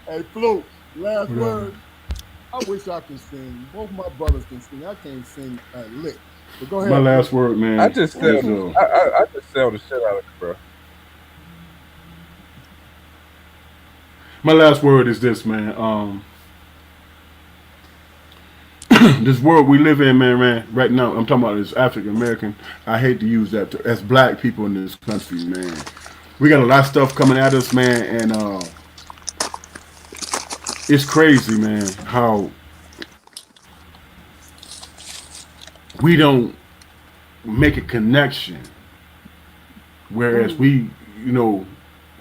Hey, Fluke, last word. I wish I could sing. Both my brothers can sing. I can't sing a lick. But go ahead. My last word, man. I just sell, I just sell the shit out of it, bro. My last word is this, man. This world we live in, man, right now, I'm talking about as African American. I hate to use that as black people in this country, man. We got a lot of stuff coming at us, man, and it's crazy, man, how we don't make a connection, whereas Mm. we, you know,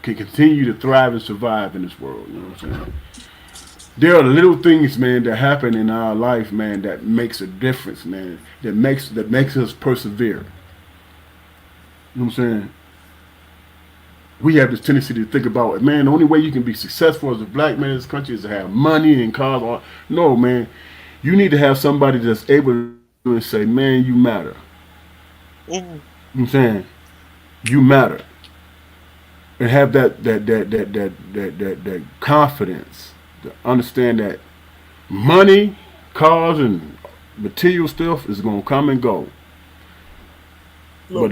can continue to thrive and survive in this world. You know what I'm saying? There are little things, man, that happen in our life, man, that makes a difference, man. That makes us persevere. You know what I'm saying? We have this tendency to think about, man, the only way you can be successful as a black man in this country is to have money and cars. No, man, you need to have somebody that's able to look at you and say, man, you matter. Mhm. You know what I'm saying? You matter. And have that confidence to understand that money, cars, and material stuff is gonna come and go. But Float,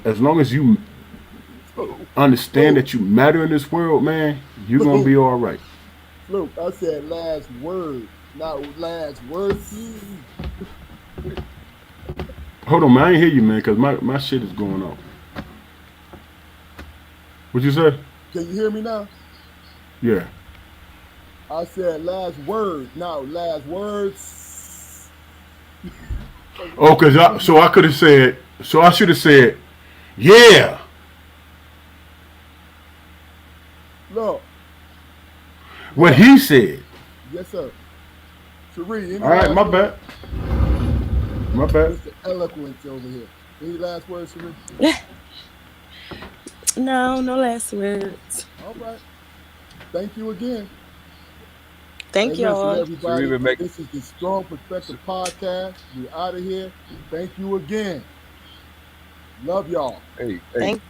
as long as you understand float, that you matter in this world, man, you're gonna float, be all right. float. I said last word, not last words. Hold on, man, I ain't hear you, man, cause my shit is going off. What you say? Can you hear me now? Yeah. I said last word, not last words. Oh, so I could have said, so I should have said, yeah. No, What yeah, he said. yes, sir. Cherie, any All right, last my words? bad. My bad. Mr. Eloquence over here. Any last words, Cherie? No, no last words. All right. Thank you again. Hey, Thank listen, y'all. Sherry everybody. McKeither. This is the Strong Perspective Podcast. We're out of here. Thank you again. Love y'all. Hey, hey, Thank